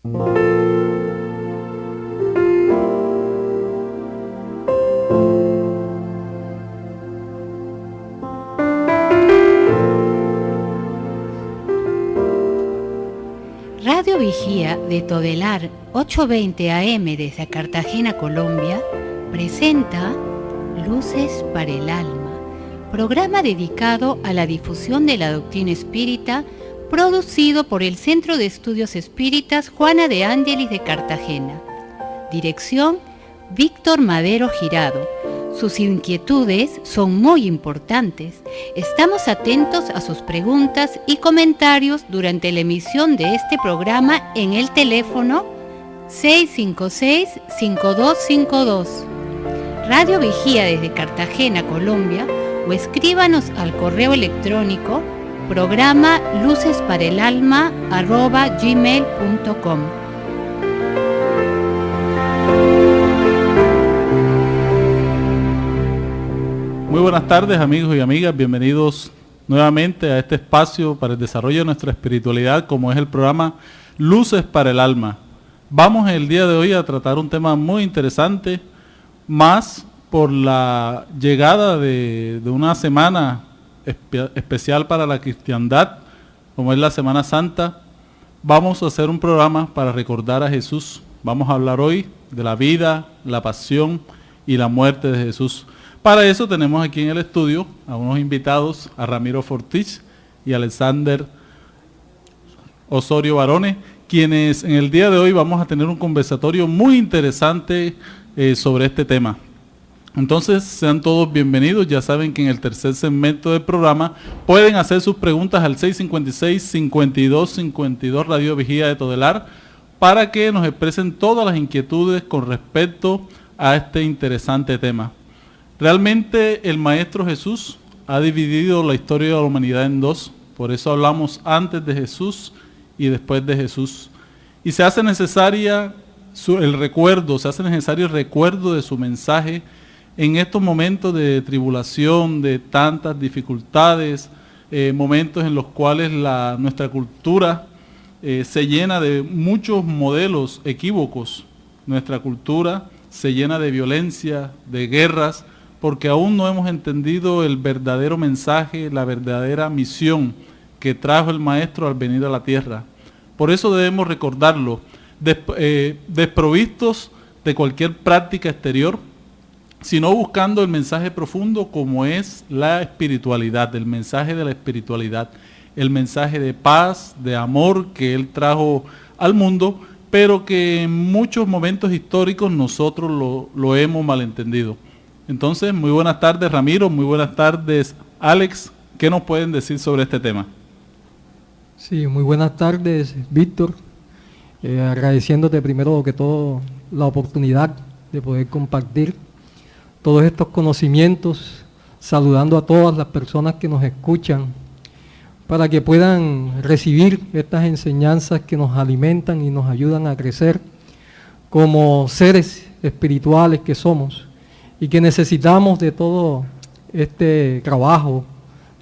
Radio Vigía de Todelar 820 AM desde Cartagena, Colombia, presenta Luces para el Alma, programa dedicado a la difusión de la doctrina espírita, producido por el Centro de Estudios Espíritas Juana de Ángelis de Cartagena. Dirección: Víctor Madero Girado. Sus inquietudes son muy importantes. Estamos atentos a sus preguntas y comentarios durante la emisión de este programa en el teléfono 656-5252. Radio Vigía desde Cartagena, Colombia, o escríbanos al correo electrónico programa lucesparaelalma@gmail.com. Muy buenas tardes, amigos y amigas, bienvenidos nuevamente a este espacio para el desarrollo de nuestra espiritualidad, como es el programa Luces para el Alma. Vamos el día de hoy a tratar un tema muy interesante, más por la llegada de una semana especial para la cristiandad, como es la Semana Santa. Vamos a hacer un programa para recordar a Jesús. Vamos a hablar hoy de la vida, la pasión y la muerte de Jesús. Para eso tenemos aquí en el estudio a unos invitados, a Ramiro Fortich y Alexander Osorio Barone, quienes en el día de hoy vamos a tener un conversatorio muy interesante sobre este tema. Entonces, sean todos bienvenidos. Ya saben que en el tercer segmento del programa pueden hacer sus preguntas al 656-5252 Radio Vigía de Todelar para que nos expresen todas las inquietudes con respecto a este interesante tema. Realmente el Maestro Jesús ha dividido la historia de la humanidad en dos, por eso hablamos antes de Jesús y después de Jesús. Y se hace necesario el recuerdo de su mensaje en estos momentos de tribulación, de tantas dificultades, momentos en los cuales nuestra cultura se llena de muchos modelos equívocos. Nuestra cultura se llena de violencia, de guerras, porque aún no hemos entendido el verdadero mensaje, la verdadera misión que trajo el Maestro al venir a la tierra. Por eso debemos recordarlo, desprovistos de cualquier práctica exterior, sino buscando el mensaje profundo como es la espiritualidad, el mensaje de la espiritualidad, el mensaje de paz, de amor que Él trajo al mundo, pero que en muchos momentos históricos nosotros lo hemos malentendido. Entonces, muy buenas tardes, Ramiro, muy buenas tardes, Alex. ¿Qué nos pueden decir sobre este tema? Sí, muy buenas tardes, Víctor. Agradeciéndote primero que todo la oportunidad de poder compartir todos estos conocimientos, saludando a todas las personas que nos escuchan, para que puedan recibir estas enseñanzas que nos alimentan y nos ayudan a crecer como seres espirituales que somos, y que necesitamos de todo este trabajo,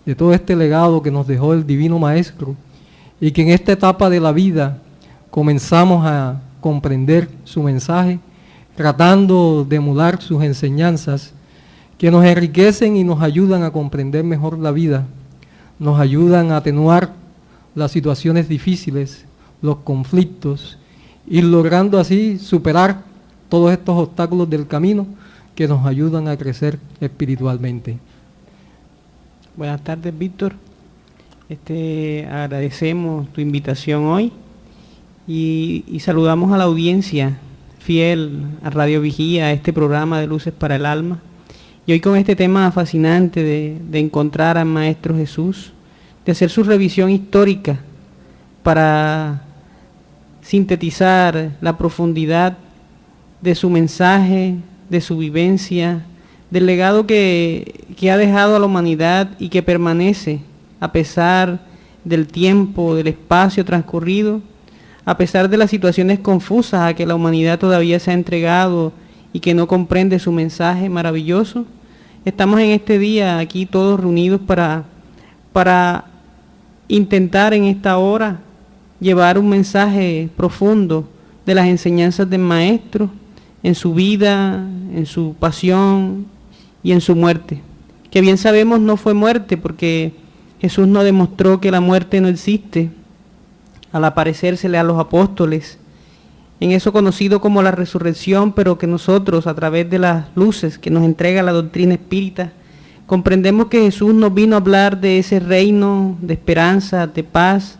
de todo este legado que nos dejó el Divino Maestro, y que en esta etapa de la vida comenzamos a comprender su mensaje, tratando de emular sus enseñanzas, que nos enriquecen y nos ayudan a comprender mejor la vida, nos ayudan a atenuar las situaciones difíciles, los conflictos, y logrando así superar todos estos obstáculos del camino que nos ayudan a crecer espiritualmente. Buenas tardes, Víctor. Agradecemos tu invitación hoy y saludamos a la audiencia fiel a Radio Vigía, a este programa de Luces para el Alma. Y hoy con este tema fascinante de encontrar al Maestro Jesús, de hacer su revisión histórica para sintetizar la profundidad de su mensaje, de su vivencia, del legado que ha dejado a la humanidad y que permanece a pesar del tiempo, del espacio transcurrido, a pesar de las situaciones confusas a que la humanidad todavía se ha entregado y que no comprende su mensaje maravilloso. Estamos en este día aquí todos reunidos para intentar en esta hora llevar un mensaje profundo de las enseñanzas del Maestro en su vida, en su pasión y en su muerte. Que bien sabemos no fue muerte, porque Jesús nos demostró que la muerte no existe al aparecérsele a los apóstoles, en eso conocido como la resurrección, pero que nosotros, a través de las luces que nos entrega la doctrina espírita, comprendemos que Jesús nos vino a hablar de ese reino de esperanza, de paz,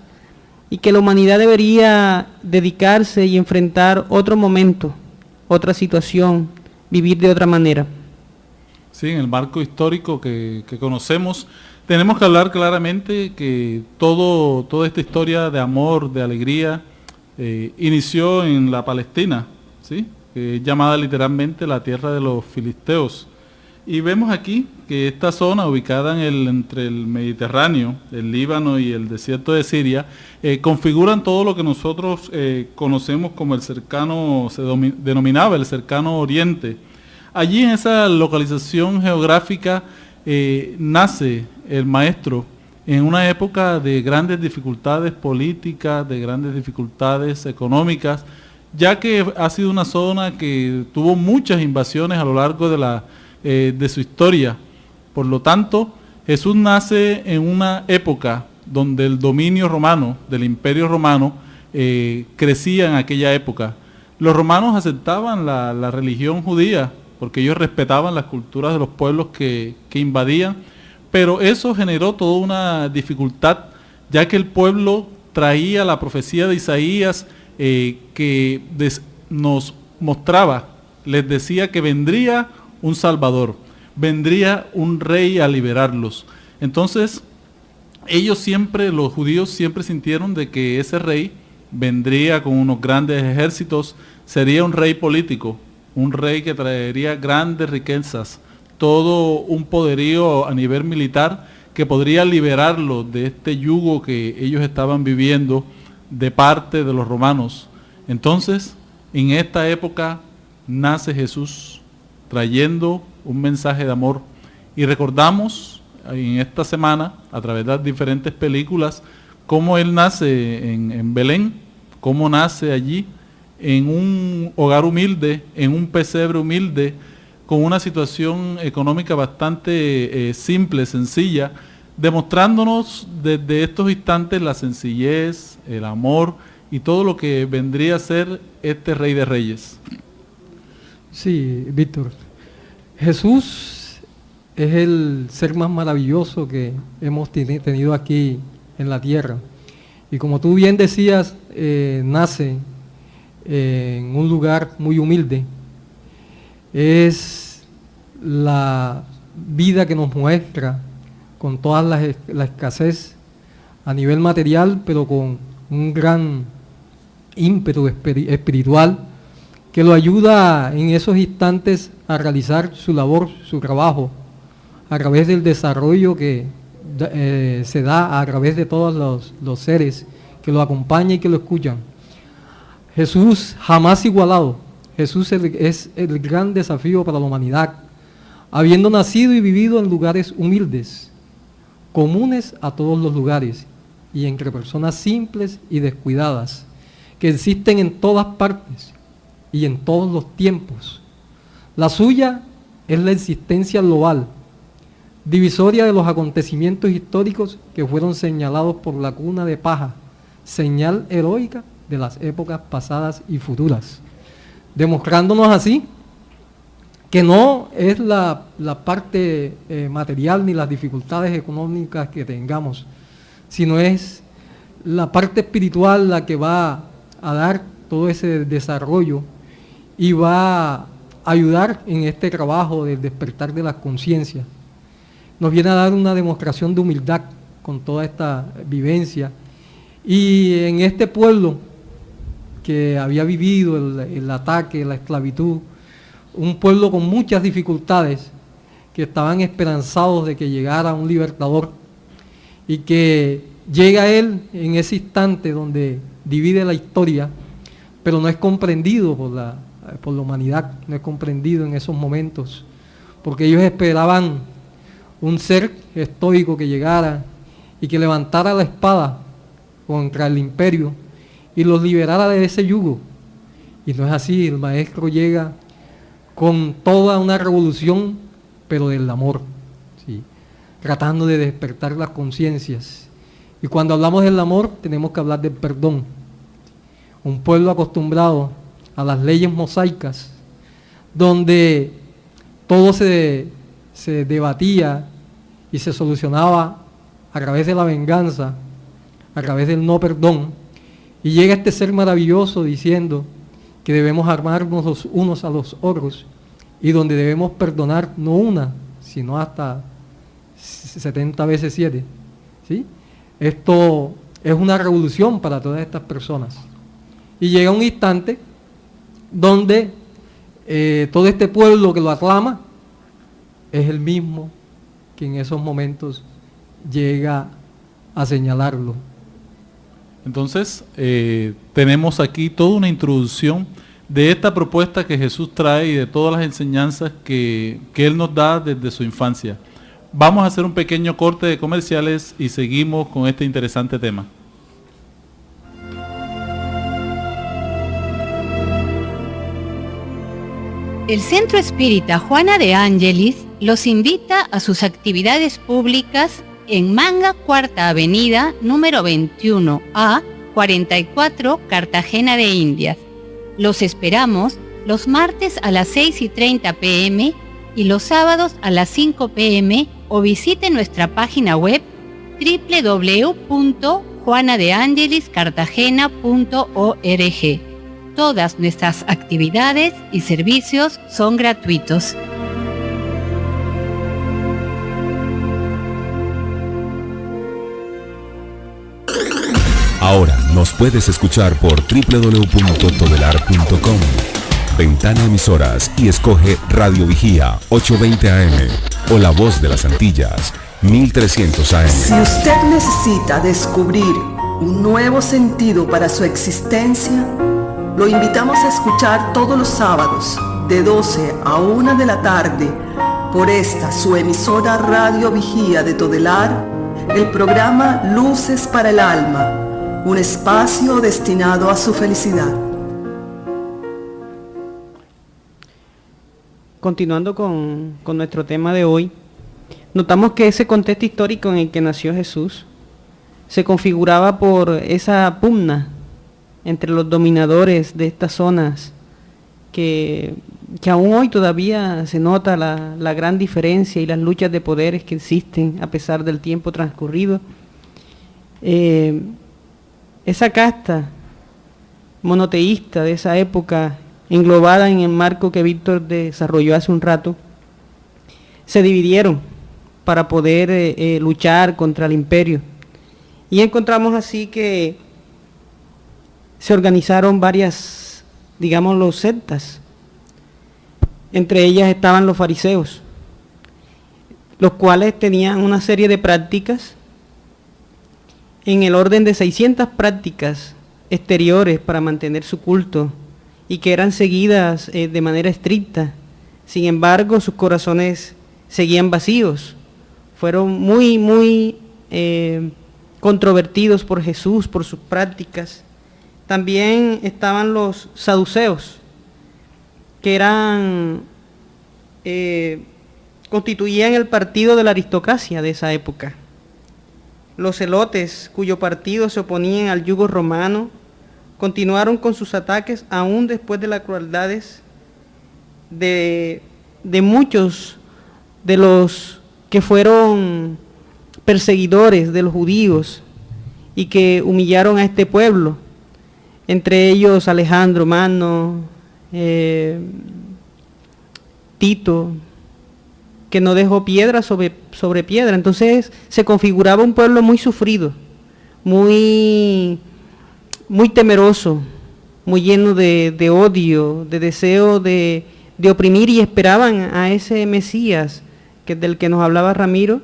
y que la humanidad debería dedicarse y enfrentar otro momento, otra situación, vivir de otra manera. Sí, en el marco histórico que conocemos, tenemos que hablar claramente que toda esta historia de amor, de alegría, inició en la Palestina, ¿sí? Que es llamada literalmente la tierra de los filisteos. Y vemos aquí que esta zona, ubicada entre el Mediterráneo, el Líbano y el desierto de Siria, configuran todo lo que nosotros conocemos como el cercano, denominaba el cercano Oriente. Allí en esa localización geográfica nace el Maestro en una época de grandes dificultades políticas, de grandes dificultades económicas, ya que ha sido una zona que tuvo muchas invasiones a lo largo de su historia. Por lo tanto, Jesús nace en una época donde el dominio romano, del Imperio Romano, crecía en aquella época. Los romanos aceptaban la religión judía, porque ellos respetaban las culturas de los pueblos que invadían, pero eso generó toda una dificultad, ya que el pueblo traía la profecía de Isaías que nos mostraba, les decía que vendría un Salvador, vendría un rey a liberarlos. Entonces, los judíos siempre sintieron de que ese rey vendría con unos grandes ejércitos, sería un rey político, un rey que traería grandes riquezas, todo un poderío a nivel militar que podría liberarlos de este yugo que ellos estaban viviendo de parte de los romanos. Entonces, en esta época nace Jesús trayendo un mensaje de amor. Y recordamos en esta semana, a través de las diferentes películas, cómo Él nace en Belén, cómo nace allí, en un hogar humilde, en un pesebre humilde, con una situación económica bastante simple, sencilla, demostrándonos desde estos instantes la sencillez, el amor y todo lo que vendría a ser este Rey de Reyes. Sí, Víctor. Jesús es el ser más maravilloso que hemos tenido aquí en la tierra. Y como tú bien decías, nace en un lugar muy humilde. Es la vida que nos muestra con toda la escasez a nivel material, pero con un gran ímpetu espiritual que lo ayuda en esos instantes a realizar su labor, su trabajo, a través del desarrollo que se da a través de todos los seres que lo acompañan y que lo escuchan. Jesús jamás igualado. Jesús es el gran desafío para la humanidad, habiendo nacido y vivido en lugares humildes, comunes a todos los lugares, y entre personas simples y descuidadas, que existen en todas partes y en todos los tiempos. La suya es la existencia global, divisoria de los acontecimientos históricos que fueron señalados por la cuna de paja, señal heroica de las épocas pasadas y futuras, demostrándonos así que no es la parte material ni las dificultades económicas que tengamos, sino es la parte espiritual la que va a dar todo ese desarrollo y va a ayudar en este trabajo del despertar de las conciencias. Nos viene a dar una demostración de humildad con toda esta vivencia, y en este pueblo que había vivido el ataque, la esclavitud, un pueblo con muchas dificultades, que estaban esperanzados de que llegara un libertador, y que llega él en ese instante donde divide la historia, pero no es comprendido por la humanidad, no es comprendido en esos momentos, porque ellos esperaban un ser estoico que llegara y que levantara la espada contra el imperio y los liberara de ese yugo, Y no es así, el Maestro llega con toda una revolución, pero del amor, ¿sí? Tratando de despertar las conciencias. Y cuando hablamos del amor, tenemos que hablar del perdón. Un pueblo acostumbrado a las leyes mosaicas, donde todo se debatía y se solucionaba a través de la venganza, a través del no perdón, y llega este ser maravilloso diciendo que debemos amarnos los unos a los otros y donde debemos perdonar no una, sino hasta 70 veces 7. ¿Sí? Esto es una revolución para todas estas personas. Y llega un instante donde todo este pueblo que lo aclama es el mismo que en esos momentos llega a señalarlo. Entonces, tenemos aquí toda una introducción de esta propuesta que Jesús trae y de todas las enseñanzas que Él nos da desde su infancia. Vamos a hacer un pequeño corte de comerciales y seguimos con este interesante tema. El Centro Espírita Juana de Ángelis los invita a sus actividades públicas en Manga, Cuarta Avenida, número 21A, 44, Cartagena de Indias. Los esperamos los martes a las 6:30 p.m. y los sábados a las 5 p.m. o visite nuestra página web www.juanadeangeliscartagena.org. Todas nuestras actividades y servicios son gratuitos. Ahora nos puedes escuchar por www.todelar.com. Ventana Emisoras y escoge Radio Vigía 820 AM o La Voz de las Antillas 1300 AM. Si usted necesita descubrir un nuevo sentido para su existencia, lo invitamos a escuchar todos los sábados de 12 a 1 de la tarde por esta su emisora Radio Vigía de Todelar, el programa Luces para el Alma, un espacio destinado a su felicidad. Continuando con nuestro tema de hoy, notamos que ese contexto histórico en el que nació Jesús se configuraba por esa pugna entre los dominadores de estas zonas, que aún hoy todavía se nota la gran diferencia y las luchas de poderes que existen a pesar del tiempo transcurrido. Esa casta monoteísta de esa época, englobada en el marco que Víctor desarrolló hace un rato, se dividieron para poder luchar contra el imperio. Y encontramos así que se organizaron varias, digámoslo, sectas. Entre ellas estaban los fariseos, los cuales tenían una serie de prácticas en el orden de 600 prácticas exteriores para mantener su culto y que eran seguidas de manera estricta. Sin embargo, sus corazones seguían vacíos. Fueron muy controvertidos por Jesús, por sus prácticas. También estaban los saduceos, que constituían el partido de la aristocracia de esa época. Los celotes, cuyo partido se oponían al yugo romano, continuaron con sus ataques aún después de las crueldades de muchos de los que fueron perseguidores de los judíos y que humillaron a este pueblo, entre ellos Alejandro Magno, Tito, que no dejó piedra sobre piedra. Entonces se configuraba un pueblo muy sufrido, muy temeroso, muy lleno de odio, de deseo de oprimir, y esperaban a ese Mesías del que nos hablaba Ramiro,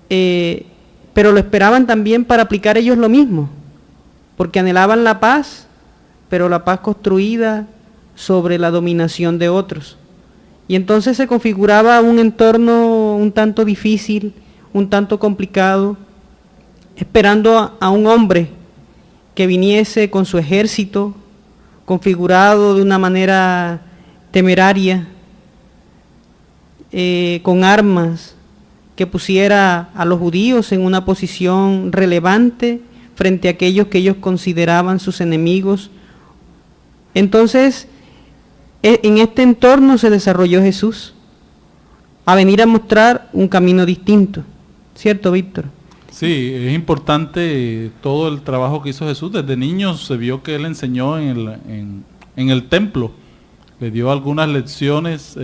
pero lo esperaban también para aplicar ellos lo mismo, porque anhelaban la paz, pero la paz construida sobre la dominación de otros. Y entonces se configuraba un entorno un tanto difícil, un tanto complicado, esperando a un hombre que viniese con su ejército, configurado de una manera temeraria, con armas, que pusiera a los judíos en una posición relevante frente a aquellos que ellos consideraban sus enemigos. Entonces, en este entorno se desarrolló Jesús, a venir a mostrar un camino distinto. ¿Cierto, Víctor? Sí, es importante todo el trabajo que hizo Jesús. Desde niño se vio que Él enseñó en el templo. Le dio algunas lecciones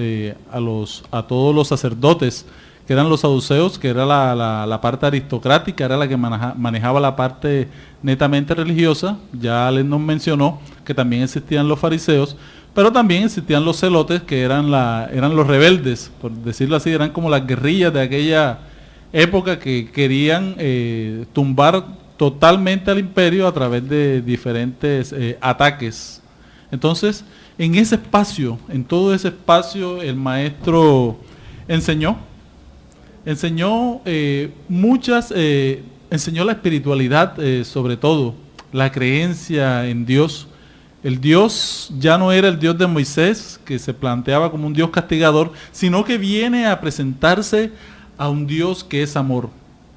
a todos los sacerdotes, que eran los saduceos, que era la parte aristocrática, era la que manejaba la parte netamente religiosa. Ya les nos mencionó que también existían los fariseos, pero también existían los celotes, que eran los rebeldes, por decirlo así, eran como las guerrillas de aquella época que querían tumbar totalmente al imperio a través de diferentes ataques. Entonces, en ese espacio, en todo ese espacio, el maestro enseñó enseñó la espiritualidad, sobre todo, la creencia en Dios. El Dios ya no era el Dios de Moisés, que se planteaba como un Dios castigador, sino que viene a presentarse a un Dios que es amor.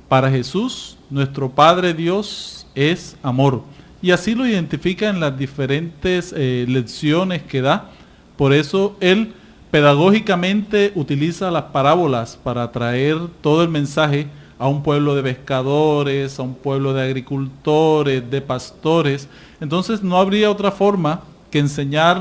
Para Jesús, nuestro Padre Dios es amor. Y así lo identifica en las diferentes lecciones que da. Por eso Él pedagógicamente utiliza las parábolas para traer todo el mensaje a un pueblo de pescadores, a un pueblo de agricultores, de pastores. Entonces no habría otra forma que enseñar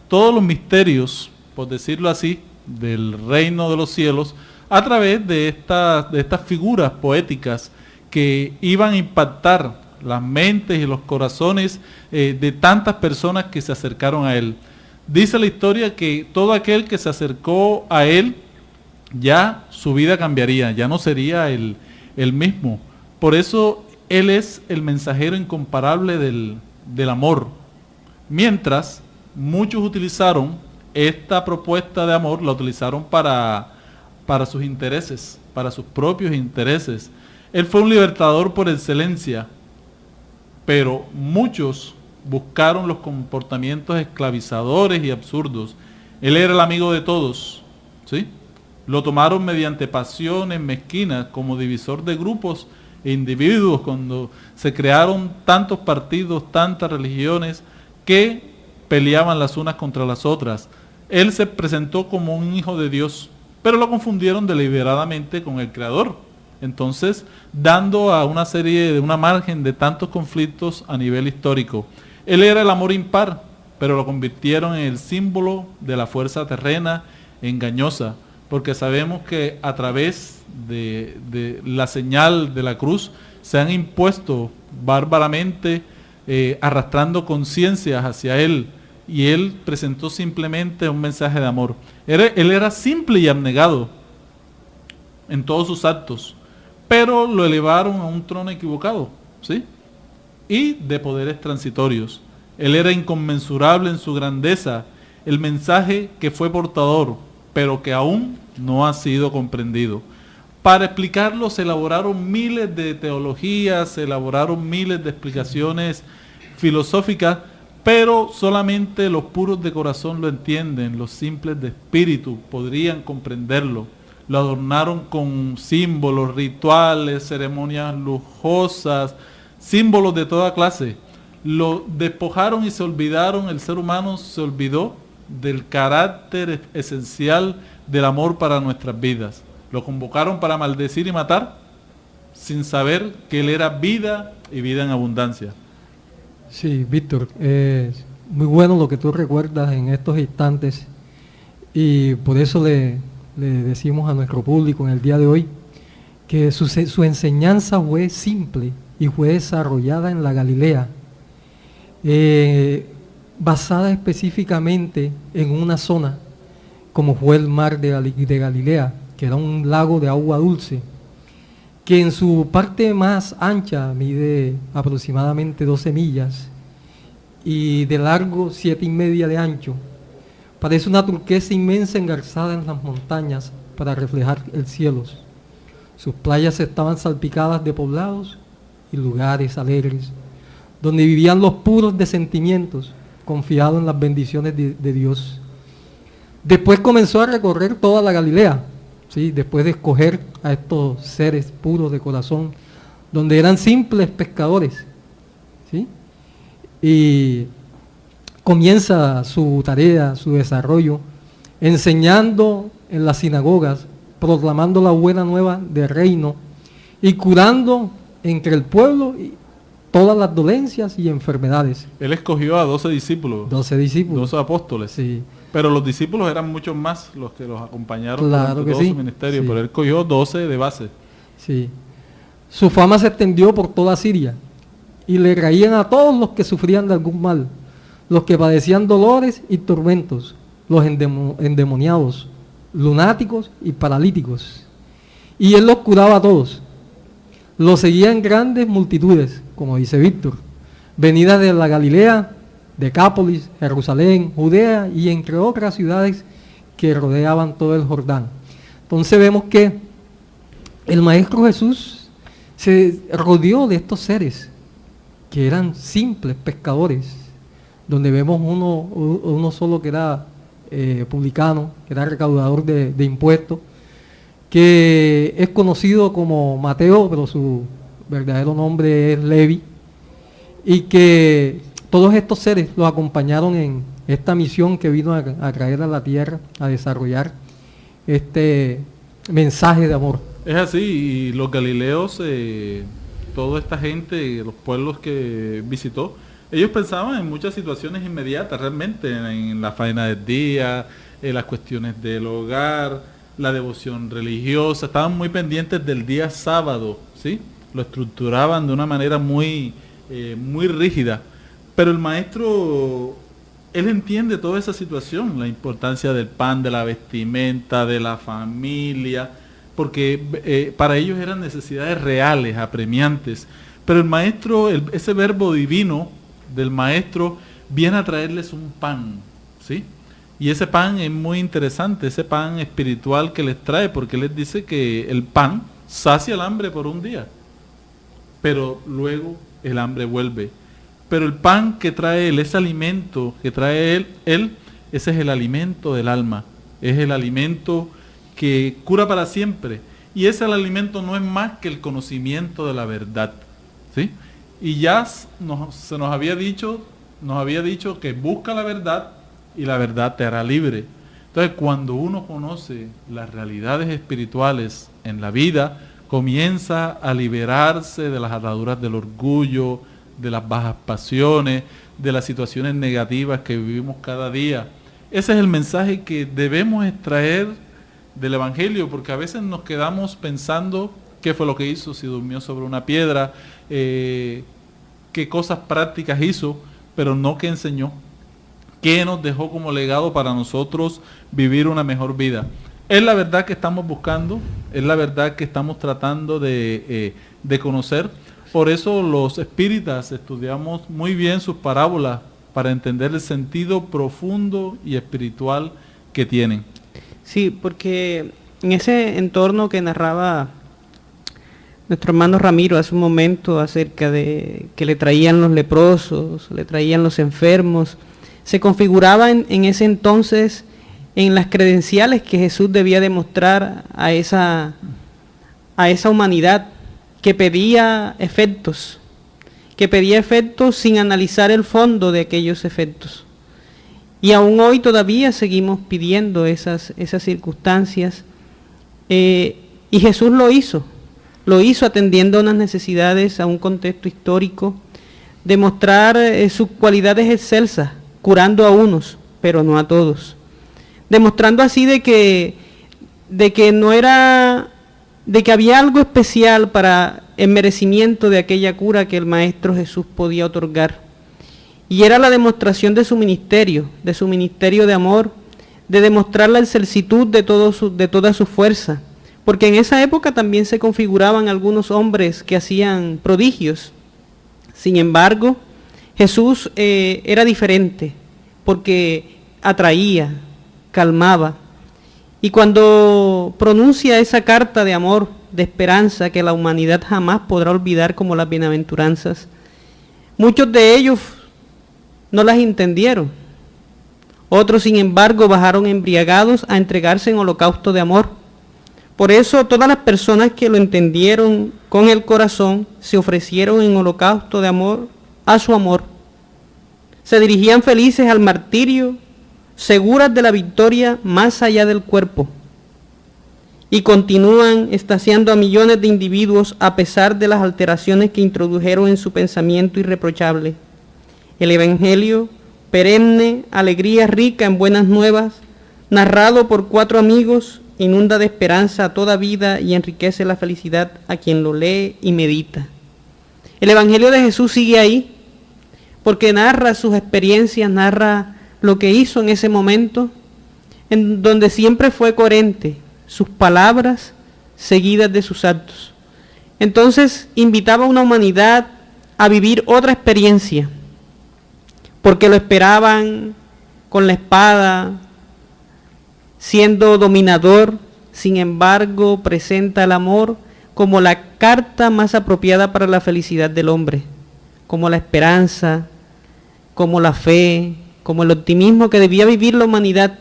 todos los misterios, por decirlo así, del reino de los cielos a través de estas figuras poéticas que iban a impactar las mentes y los corazones de tantas personas que se acercaron a Él. Dice la historia que todo aquel que se acercó a Él, ya su vida cambiaría, ya no sería el mismo. Por eso Él es el mensajero incomparable del amor. Mientras muchos utilizaron esta propuesta de amor, la utilizaron para sus intereses, para sus propios intereses. Él fue un libertador por excelencia, pero muchos buscaron los comportamientos esclavizadores y absurdos. Él era el amigo de todos, ¿sí? Lo tomaron mediante pasiones mezquinas como divisor de grupos e individuos, cuando se crearon tantos partidos, tantas religiones que peleaban las unas contra las otras. Él se presentó como un hijo de Dios, pero lo confundieron deliberadamente con el Creador. Entonces, dando a una margen de tantos conflictos a nivel histórico. Él era el amor impar, pero lo convirtieron en el símbolo de la fuerza terrena engañosa, porque sabemos que a través de la señal de la cruz se han impuesto bárbaramente, arrastrando conciencias hacia Él, y Él presentó simplemente un mensaje de amor. Él era simple y abnegado en todos sus actos, pero lo elevaron a un trono equivocado, ¿sí? Y de poderes transitorios. Él era inconmensurable en su grandeza, el mensaje que fue portador, pero que aún no ha sido comprendido. Para explicarlo se elaboraron miles de teologías, se elaboraron miles de explicaciones filosóficas, pero solamente los puros de corazón lo entienden, los simples de espíritu podrían comprenderlo. Lo adornaron con símbolos, rituales, ceremonias lujosas, símbolos de toda clase. Lo despojaron y se olvidaron, el ser humano se olvidó del carácter esencial del amor para nuestras vidas. Lo convocaron para maldecir y matar, sin saber que Él era vida y vida en abundancia. Sí, Víctor, es muy bueno lo que tú recuerdas en estos instantes, y por eso le decimos a nuestro público en el día de hoy que su enseñanza fue simple y fue desarrollada en la Galilea, basada específicamente en una zona como fue el mar de Galilea, que era un lago de agua dulce, que en su parte más ancha mide aproximadamente 12 millas y de largo 7,5 de ancho. Parece una turquesa inmensa engarzada en las montañas para reflejar el cielo. Sus playas estaban salpicadas de poblados y lugares alegres, donde vivían los puros de sentimientos, confiado en las bendiciones de Dios. Después comenzó a recorrer toda la Galilea, ¿sí? Después de escoger a estos seres puros de corazón, donde eran simples pescadores, ¿sí? Y comienza su tarea, su desarrollo, enseñando en las sinagogas, proclamando la buena nueva del reino y curando entre el pueblo todas las dolencias y enfermedades. Él escogió a 12 discípulos. 12 discípulos. 12 apóstoles. Sí. Pero los discípulos eran muchos más los que los acompañaron Claro durante que todo sí, su ministerio, sí. pero él escogió 12 de base. Sí. Su fama se extendió por toda Siria y le traían a todos los que sufrían de algún mal, los que padecían dolores y tormentos, los endemoniados, lunáticos y paralíticos. Y él los curaba a todos. Los seguían grandes multitudes, como dice Víctor, venidas de la Galilea, Decápolis, Jerusalén, Judea y entre otras ciudades que rodeaban todo el Jordán. Entonces vemos que el Maestro Jesús se rodeó de estos seres que eran simples pescadores, donde vemos uno solo que era publicano, que era recaudador de impuestos, que es conocido como Mateo, pero su verdadero nombre es Levi, y que todos estos seres los acompañaron en esta misión que vino a traer a la tierra, a desarrollar este mensaje de amor. Es así, y los galileos, toda esta gente, los pueblos que visitó, ellos pensaban en muchas situaciones inmediatas realmente, en la faena del día, en las cuestiones del hogar, la devoción religiosa, estaban muy pendientes del día sábado, ¿sí? Lo estructuraban de una manera muy rígida. Pero el maestro, él entiende toda esa situación, la importancia del pan, de la vestimenta, de la familia, porque para ellos eran necesidades reales, apremiantes. Pero el maestro, ese verbo divino del maestro, viene a traerles un pan, ¿sí? Y ese pan es muy interesante, ese pan espiritual que les trae, porque les dice que el pan sacia el hambre por un día, pero luego el hambre vuelve. Pero el pan que trae él, ese alimento que trae él, ese es el alimento del alma, es el alimento que cura para siempre. Y ese alimento no es más que el conocimiento de la verdad, ¿sí? Y ya se nos había dicho que busca la verdad y la verdad te hará libre. Entonces, cuando uno conoce las realidades espirituales en la vida, comienza a liberarse de las ataduras del orgullo, de las bajas pasiones, de las situaciones negativas que vivimos cada día. Ese es el mensaje que debemos extraer del Evangelio, porque a veces nos quedamos pensando qué fue lo que hizo, si durmió sobre una piedra, qué cosas prácticas hizo, pero no qué enseñó, qué nos dejó como legado para nosotros vivir una mejor vida. Es la verdad que estamos buscando, es la verdad que estamos tratando de conocer. Por eso los espíritas estudiamos muy bien sus parábolas para entender el sentido profundo y espiritual que tienen. Sí, porque en ese entorno que narraba nuestro hermano Ramiro hace un momento acerca de que le traían los leprosos, le traían los enfermos, se configuraba en ese entonces en las credenciales que Jesús debía demostrar a esa humanidad que pedía efectos sin analizar el fondo de aquellos efectos. Y aún hoy todavía seguimos pidiendo esas circunstancias. Y Jesús lo hizo atendiendo a unas necesidades, a un contexto histórico, demostrar sus cualidades excelsas, curando a unos, pero no a todos. Demostrando así de que había algo especial para el merecimiento de aquella cura que el Maestro Jesús podía otorgar. Y era la demostración de su ministerio de amor, de demostrar la excelsitud de toda su fuerza. Porque en esa época también se configuraban algunos hombres que hacían prodigios. Sin embargo, Jesús era diferente, porque atraía, calmaba. Y cuando pronuncia esa carta de amor, de esperanza que la humanidad jamás podrá olvidar como las bienaventuranzas, muchos de ellos no las entendieron. Otros, sin embargo, bajaron embriagados a entregarse en holocausto de amor. Por eso todas las personas que lo entendieron con el corazón se ofrecieron en holocausto de amor a su amor. Se dirigían felices al martirio, seguras de la victoria más allá del cuerpo. Y continúan extasiando a millones de individuos a pesar de las alteraciones que introdujeron en su pensamiento irreprochable. El Evangelio, perenne, alegría rica en buenas nuevas, narrado por 4 amigos, inunda de esperanza a toda vida y enriquece la felicidad a quien lo lee y medita. El Evangelio de Jesús sigue ahí, porque narra sus experiencias, narra lo que hizo en ese momento, en donde siempre fue coherente, sus palabras seguidas de sus actos. Entonces invitaba a una humanidad a vivir otra experiencia, porque lo esperaban con la espada, siendo dominador. Sin embargo, presenta el amor como la carta más apropiada para la felicidad del hombre, como la esperanza, como la fe, como el optimismo que debía vivir la humanidad.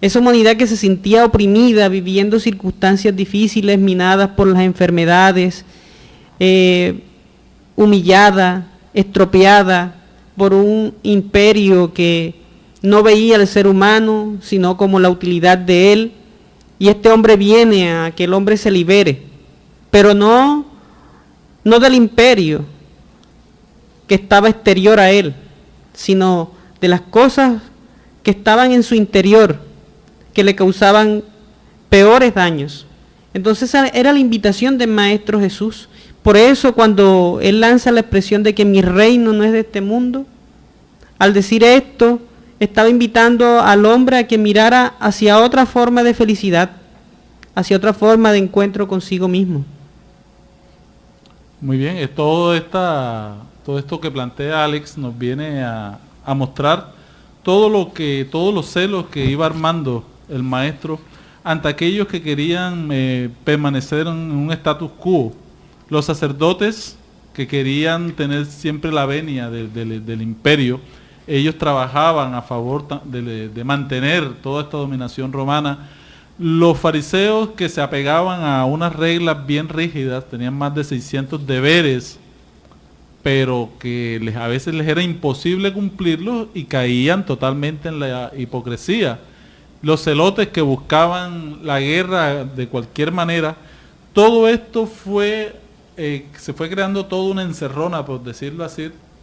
Esa humanidad que se sentía oprimida, viviendo circunstancias difíciles, minadas por las enfermedades, humillada, estropeada por un imperio que no veía al ser humano, sino como la utilidad de él. Y este hombre viene a que el hombre se libere, pero no del imperio que estaba exterior a él, sino de las cosas que estaban en su interior, que le causaban peores daños. Entonces era la invitación del Maestro Jesús. Por eso cuando él lanza la expresión de que mi reino no es de este mundo, al decir esto, estaba invitando al hombre a que mirara hacia otra forma de felicidad, hacia otra forma de encuentro consigo mismo. Muy bien, todo esto que plantea Alex nos viene a mostrar todos los celos que iba armando el maestro ante aquellos que querían permanecer en un status quo. Los sacerdotes que querían tener siempre la venia del imperio, ellos trabajaban a favor de mantener toda esta dominación romana. Los fariseos, que se apegaban a unas reglas bien rígidas, tenían más de 600 deberes, pero que a veces les era imposible cumplirlos y caían totalmente en la hipocresía. Los celotes, que buscaban la guerra de cualquier manera. Todo esto se fue creando toda una encerrona, por decirlo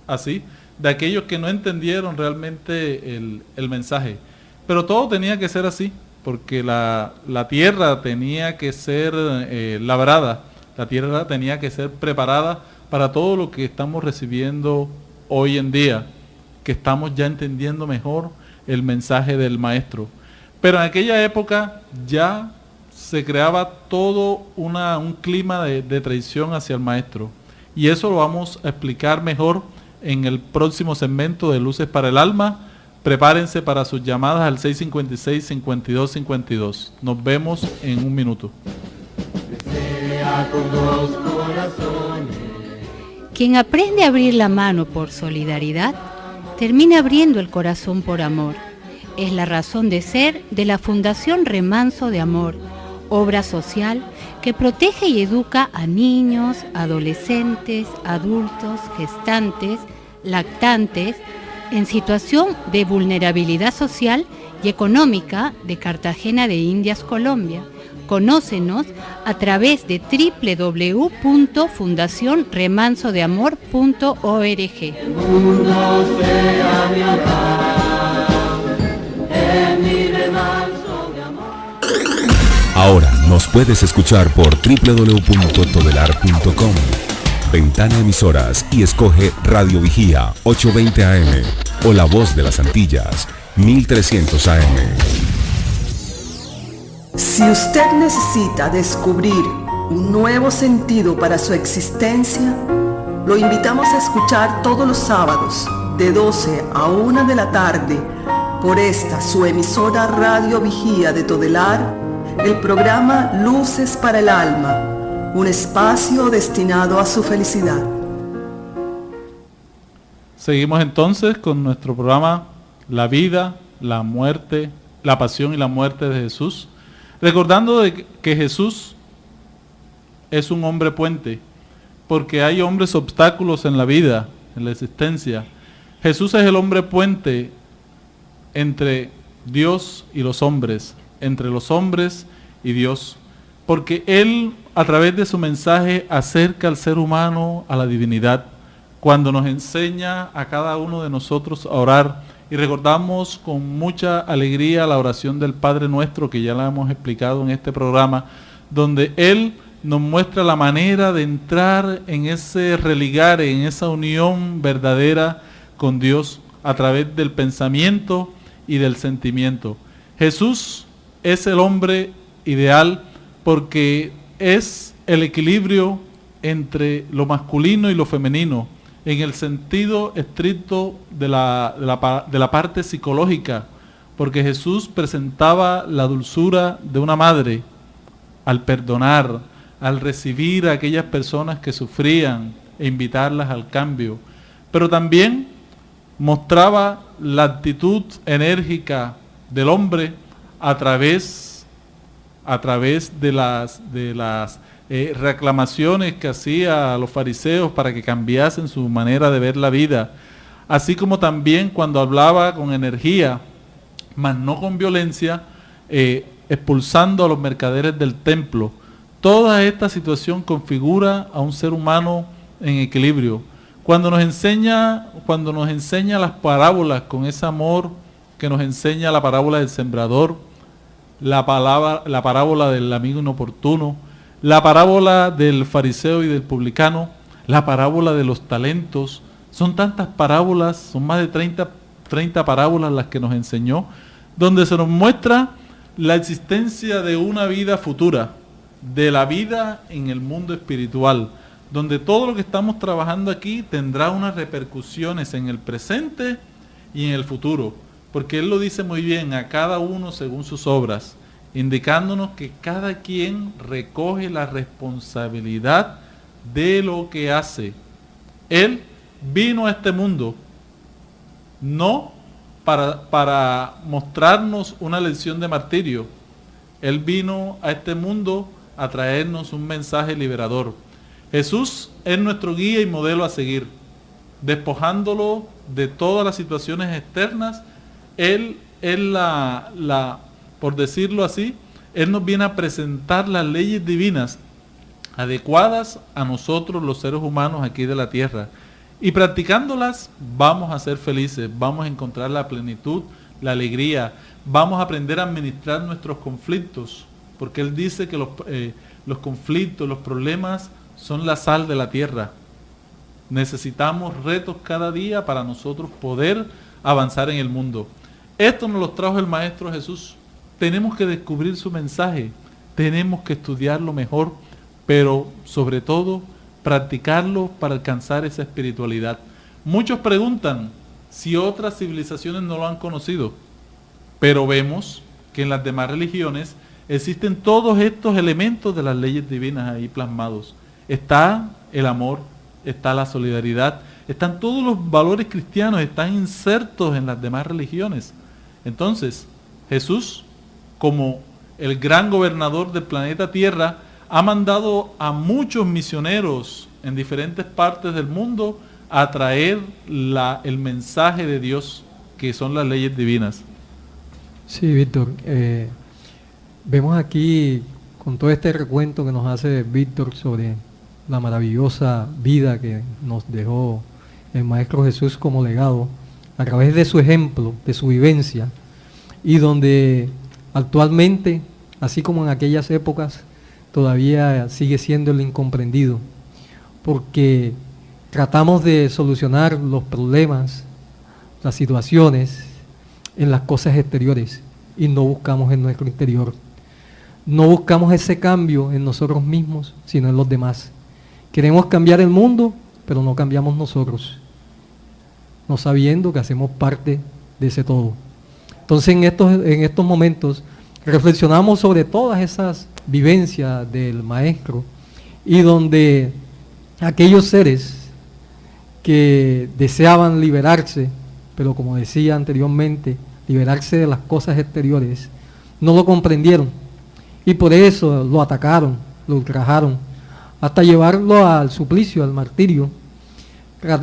así, de aquellos que no entendieron realmente el mensaje. Pero todo tenía que ser así, porque la tierra tenía que ser labrada, la tierra tenía que ser preparada para todo lo que estamos recibiendo hoy en día, que estamos ya entendiendo mejor el mensaje del maestro. Pero en aquella época ya se creaba todo un clima de traición hacia el maestro, y eso lo vamos a explicar mejor en el próximo segmento de Luces para el Alma. Prepárense para sus llamadas al 656-5252. Nos vemos en un minuto. Quien aprende a abrir la mano por solidaridad, termina abriendo el corazón por amor. Es la razón de ser de la Fundación Remanso de Amor, obra social que protege y educa a niños, adolescentes, adultos, gestantes, lactantes, en situación de vulnerabilidad social y económica de Cartagena de Indias, Colombia. Conócenos a través de www.fundacionremansodeamor.org. Ahora nos puedes escuchar por www.todelar.com. Ventana Emisoras y escoge Radio Vigía 820 AM o La Voz de las Antillas 1300 AM. Si usted necesita descubrir un nuevo sentido para su existencia, lo invitamos a escuchar todos los sábados de 12 a 1 de la tarde por esta su emisora Radio Vigía de Todelar, el programa Luces para el Alma, un espacio destinado a su felicidad. Seguimos entonces con nuestro programa La vida, la muerte, la pasión y la muerte de Jesús, recordando de que Jesús es un hombre puente, porque hay hombres obstáculos en la vida, en la existencia. Jesús es el hombre puente entre Dios y los hombres, entre los hombres y Dios, porque Él, a través de su mensaje, acerca al ser humano a la divinidad, cuando nos enseña a cada uno de nosotros a orar, y recordamos con mucha alegría la oración del Padre Nuestro, que ya la hemos explicado en este programa, donde Él nos muestra la manera de entrar en ese religar, en esa unión verdadera con Dios, a través del pensamiento y del sentimiento. Jesús es el hombre ideal porque es el equilibrio entre lo masculino y lo femenino, en el sentido estricto de la parte psicológica, porque Jesús presentaba la dulzura de una madre al perdonar, al recibir a aquellas personas que sufrían e invitarlas al cambio, pero también mostraba la actitud enérgica del hombre a través de las reclamaciones que hacía a los fariseos para que cambiasen su manera de ver la vida, así como también cuando hablaba con energía, mas no con violencia, expulsando a los mercaderes del templo. Toda esta situación configura a un ser humano en equilibrio. Cuando nos enseña las parábolas con ese amor que nos enseña la parábola del sembrador, la parábola del amigo inoportuno, la parábola del fariseo y del publicano, la parábola de los talentos, son tantas parábolas, son más de 30 parábolas las que nos enseñó, donde se nos muestra la existencia de una vida futura, de la vida en el mundo espiritual, donde todo lo que estamos trabajando aquí tendrá unas repercusiones en el presente y en el futuro, porque Él lo dice muy bien, a cada uno según sus obras, indicándonos que cada quien recoge la responsabilidad de lo que hace. Él vino a este mundo no para mostrarnos una lección de martirio. Él vino a este mundo a traernos un mensaje liberador. Jesús es nuestro guía y modelo a seguir. Despojándolo de todas las situaciones externas, Él por decirlo así, Él nos viene a presentar las leyes divinas adecuadas a nosotros los seres humanos aquí de la tierra. Y practicándolas vamos a ser felices, vamos a encontrar la plenitud, la alegría, vamos a aprender a administrar nuestros conflictos, porque Él dice que los conflictos, los problemas son la sal de la tierra. Necesitamos retos cada día para nosotros poder avanzar en el mundo. Esto nos lo trajo el Maestro Jesús. Tenemos que descubrir su mensaje, tenemos que estudiarlo mejor, pero sobre todo practicarlo para alcanzar esa espiritualidad. Muchos preguntan si otras civilizaciones no lo han conocido, pero vemos que en las demás religiones existen todos estos elementos de las leyes divinas ahí plasmados. Está el amor, está la solidaridad, están todos los valores cristianos, están insertos en las demás religiones. Entonces, Jesús, como el gran gobernador del planeta Tierra, ha mandado a muchos misioneros en diferentes partes del mundo a traer el mensaje de Dios, que son las leyes divinas. Sí, Víctor. Vemos aquí, con todo este recuento que nos hace Víctor sobre la maravillosa vida que nos dejó el Maestro Jesús como legado, a través de su ejemplo, de su vivencia, y donde actualmente, así como en aquellas épocas, todavía sigue siendo el incomprendido, porque tratamos de solucionar los problemas, las situaciones, en las cosas exteriores, y no buscamos en nuestro interior. No buscamos ese cambio en nosotros mismos, sino en los demás. Queremos cambiar el mundo, pero no cambiamos nosotros, no sabiendo que hacemos parte de ese todo. Entonces en estos momentos reflexionamos sobre todas esas vivencias del Maestro, y donde aquellos seres que deseaban liberarse, pero como decía anteriormente, liberarse de las cosas exteriores, no lo comprendieron y por eso lo atacaron, lo ultrajaron, hasta llevarlo al suplicio, al martirio,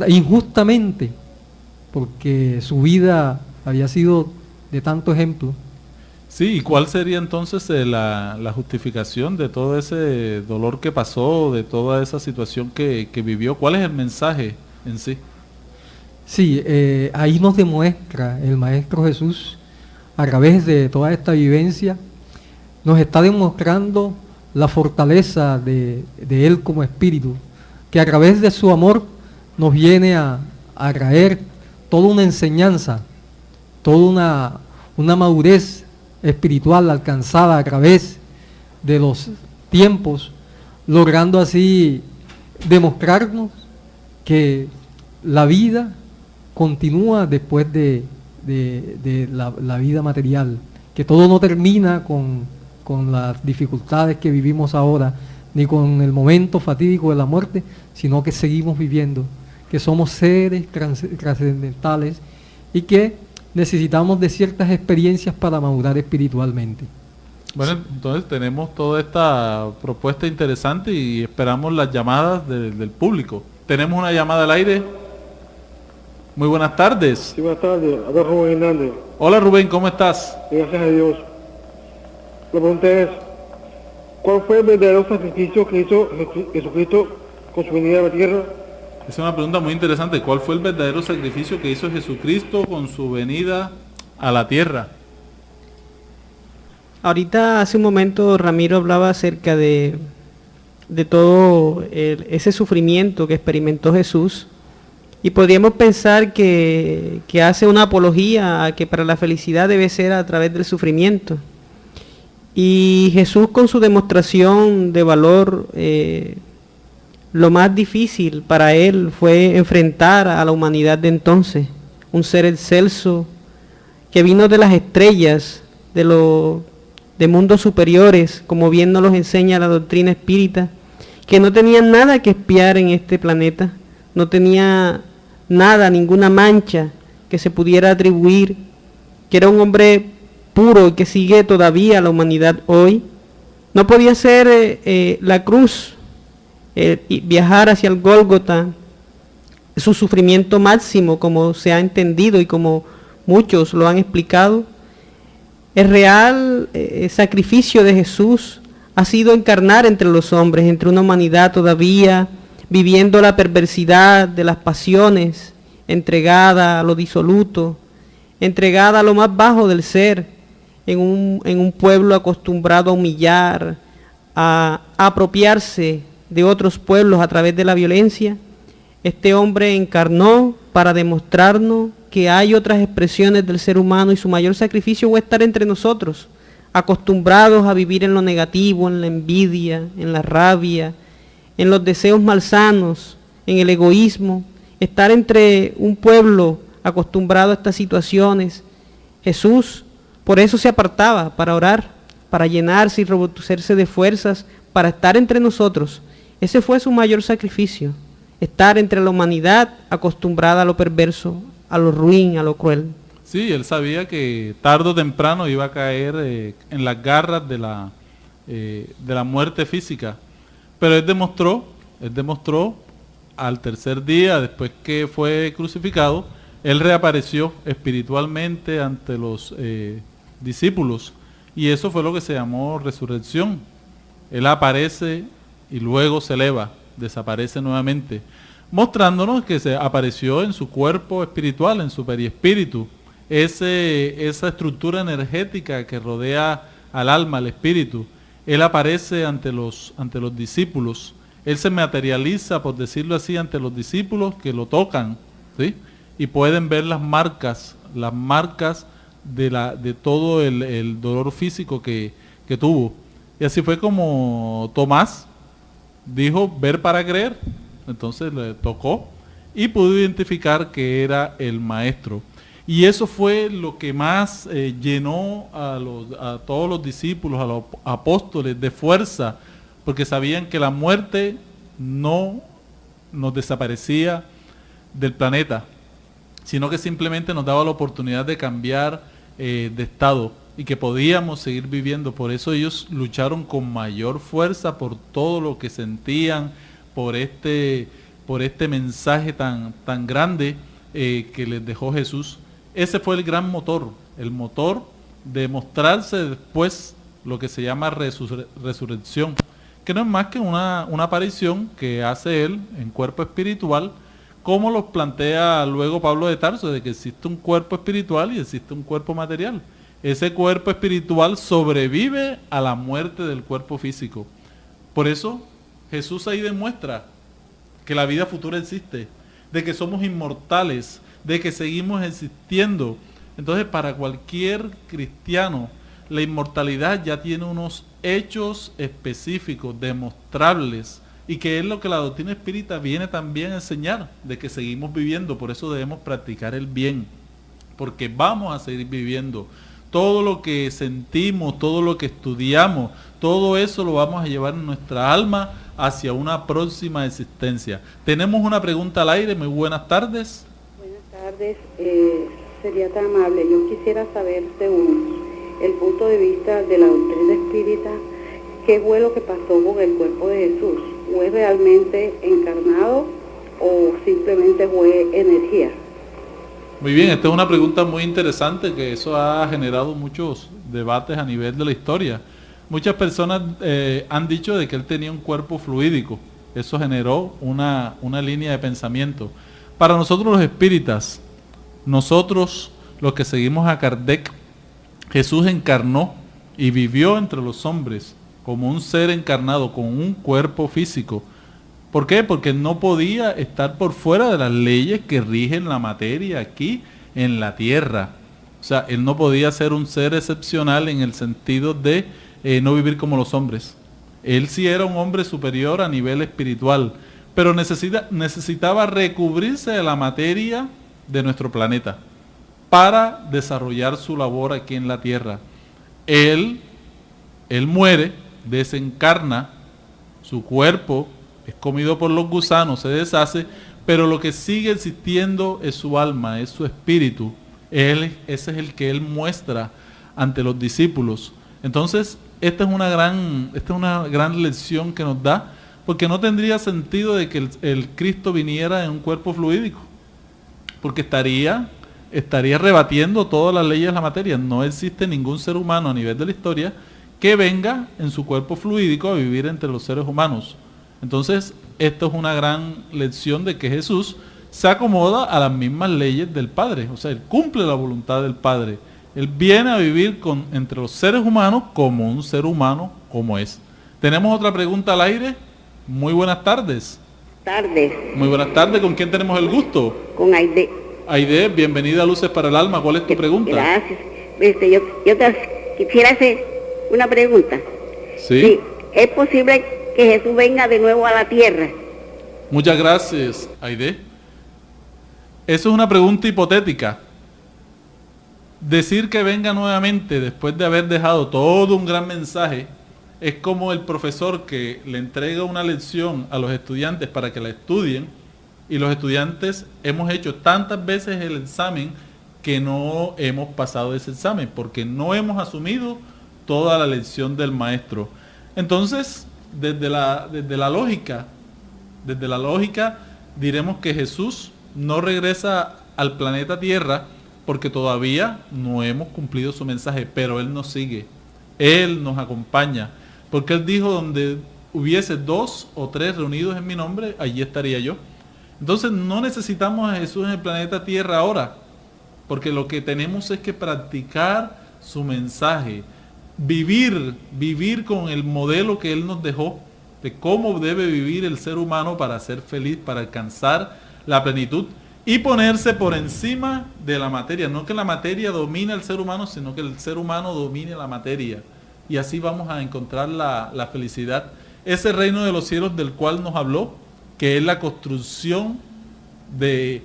injustamente, porque su vida había sido de tanto ejemplo. Sí, ¿y cuál sería entonces la justificación de todo ese dolor que pasó, de toda esa situación que vivió? ¿Cuál es el mensaje en sí? Sí, ahí nos demuestra el Maestro Jesús, a través de toda esta vivencia, nos está demostrando la fortaleza de Él como Espíritu, que a través de su amor nos viene a traer toda una enseñanza, toda una madurez espiritual alcanzada a través de los tiempos, logrando así demostrarnos que la vida continúa después de la vida material, que todo no termina con las dificultades que vivimos ahora, ni con el momento fatídico de la muerte, sino que seguimos viviendo, que somos seres trascendentales y que necesitamos de ciertas experiencias para madurar espiritualmente. Bueno, entonces tenemos toda esta propuesta interesante y esperamos las llamadas del público. Tenemos una llamada al aire. Muy buenas tardes. Sí, buenas tardes. Habla Rubén Hernández. Hola Rubén, ¿cómo estás? Gracias a Dios. La pregunta es, ¿cuál fue el verdadero sacrificio que hizo Jesucristo con su venida a la tierra? Es una pregunta muy interesante. ¿Cuál fue el verdadero sacrificio que hizo Jesucristo con su venida a la tierra? Ahorita hace un momento Ramiro hablaba acerca de todo ese sufrimiento que experimentó Jesús, y podríamos pensar que hace una apología a que para la felicidad debe ser a través del sufrimiento. Y Jesús, con su demostración de valor, lo más difícil para él fue enfrentar a la humanidad de entonces, un ser excelso que vino de las estrellas, de mundos superiores, como bien nos los enseña la doctrina espírita, que no tenía nada que espiar en este planeta, no tenía nada, ninguna mancha que se pudiera atribuir, que era un hombre puro y que sigue todavía a la humanidad hoy. No podía ser la cruz, y viajar hacia el Gólgota, su sufrimiento máximo, como se ha entendido y como muchos lo han explicado. El real sacrificio de Jesús ha sido encarnar entre los hombres, entre una humanidad todavía viviendo la perversidad de las pasiones, entregada a lo disoluto, entregada a lo más bajo del ser, en un pueblo acostumbrado a humillar, a apropiarse de otros pueblos a través de la violencia. Este hombre encarnó para demostrarnos que hay otras expresiones del ser humano y su mayor sacrificio fue estar entre nosotros, acostumbrados a vivir en lo negativo, en la envidia, en la rabia, en los deseos malsanos, en el egoísmo, estar entre un pueblo acostumbrado a estas situaciones. Jesús por eso se apartaba para orar, para llenarse y robustecerse de fuerzas, para estar entre nosotros. Ese fue su mayor sacrificio, estar entre la humanidad acostumbrada a lo perverso, a lo ruin, a lo cruel. Sí, él sabía que tarde o temprano iba a caer en las garras de la muerte física, pero él demostró al tercer día, después que fue crucificado, él reapareció espiritualmente ante los discípulos, y eso fue lo que se llamó resurrección. Él aparece y luego se eleva, desaparece nuevamente, mostrándonos que se apareció en su cuerpo espiritual, en su periespíritu, esa estructura energética que rodea al alma, al espíritu. Él aparece ante los discípulos, él se materializa, por decirlo así, ante los discípulos que lo tocan, ¿sí? Y pueden ver las marcas de todo el dolor físico que tuvo. Y así fue como Tomás dijo, ver para creer. Entonces le tocó y pudo identificar que era el maestro. Y eso fue lo que más llenó a todos los discípulos, a los apóstoles de fuerza, porque sabían que la muerte no nos desaparecía, del planeta, sino que simplemente nos daba la oportunidad de cambiar de estado y que podíamos seguir viviendo. Por eso ellos lucharon con mayor fuerza por todo lo que sentían, por este mensaje tan grande que les dejó Jesús. Ese fue el gran motor, el motor de mostrarse después lo que se llama resurrección, que no es más que una aparición que hace Él en cuerpo espiritual, como los plantea luego Pablo de Tarso, de que existe un cuerpo espiritual y existe un cuerpo material. Ese cuerpo espiritual sobrevive a la muerte del cuerpo físico. Por eso Jesús ahí demuestra que la vida futura existe, de que somos inmortales, de que seguimos existiendo. Entonces, para cualquier cristiano, la inmortalidad ya tiene unos hechos específicos, demostrables, y que es lo que la doctrina espírita viene también a enseñar, de que seguimos viviendo. Por eso debemos practicar el bien, porque vamos a seguir viviendo. Todo lo que sentimos, todo lo que estudiamos, todo eso lo vamos a llevar en nuestra alma hacia una próxima existencia. Tenemos una pregunta al aire. Muy buenas tardes. Buenas tardes. Sería tan amable. Yo quisiera saber, según el punto de vista de la doctrina espírita, ¿qué fue lo que pasó con el cuerpo de Jesús? ¿Fue realmente encarnado o simplemente fue energía? Muy bien, esta es una pregunta muy interesante, que eso ha generado muchos debates a nivel de la historia. Muchas personas han dicho de que él tenía un cuerpo fluídico. Eso generó una línea de pensamiento. Para nosotros los espíritas, nosotros los que seguimos a Kardec, Jesús encarnó y vivió entre los hombres como un ser encarnado con un cuerpo físico. ¿Por qué? Porque no podía estar por fuera de las leyes que rigen la materia aquí en la tierra. O sea, él no podía ser un ser excepcional en el sentido de no vivir como los hombres. Él sí era un hombre superior a nivel espiritual, pero necesitaba recubrirse de la materia de nuestro planeta para desarrollar su labor aquí en la tierra. Él muere, desencarna, su cuerpo es comido por los gusanos, se deshace, pero lo que sigue existiendo es su alma, es su espíritu. Ese es el que él muestra ante los discípulos. Entonces, esta es una gran lección que nos da, porque no tendría sentido de que el Cristo viniera en un cuerpo fluídico, porque estaría rebatiendo todas las leyes de la materia. No existe ningún ser humano a nivel de la historia que venga en su cuerpo fluídico a vivir entre los seres humanos. Entonces, esto es una gran lección de que Jesús se acomoda a las mismas leyes del Padre. O sea, Él cumple la voluntad del Padre. Él viene a vivir entre los seres humanos como un ser humano como es. Tenemos otra pregunta al aire. Muy buenas tardes. Tardes. Muy buenas tardes. ¿Con quién tenemos el gusto? Con Aide. Aide, bienvenida a Luces para el Alma. ¿Cuál es tu pregunta? Gracias. Yo te quisiera hacer una pregunta. Sí. ¿Es posible que Jesús venga de nuevo a la tierra? Muchas gracias, Aide. Eso es una pregunta hipotética. Decir que venga nuevamente después de haber dejado todo un gran mensaje es como el profesor que le entrega una lección a los estudiantes para que la estudien, y los estudiantes hemos hecho tantas veces el examen que no hemos pasado ese examen porque no hemos asumido toda la lección del maestro. Entonces, desde la lógica diremos que Jesús no regresa al planeta Tierra porque todavía no hemos cumplido su mensaje, pero Él nos sigue, Él nos acompaña, porque Él dijo: donde hubiese 2 o 3 reunidos en mi nombre, allí estaría yo. Entonces no necesitamos a Jesús en el planeta Tierra ahora, porque lo que tenemos es que practicar su mensaje, vivir con el modelo que Él nos dejó, de cómo debe vivir el ser humano para ser feliz, para alcanzar la plenitud y ponerse por encima de la materia. No que la materia domine al ser humano, sino que el ser humano domine la materia. Y así vamos a encontrar la felicidad. Ese reino de los cielos del cual nos habló, que es la construcción del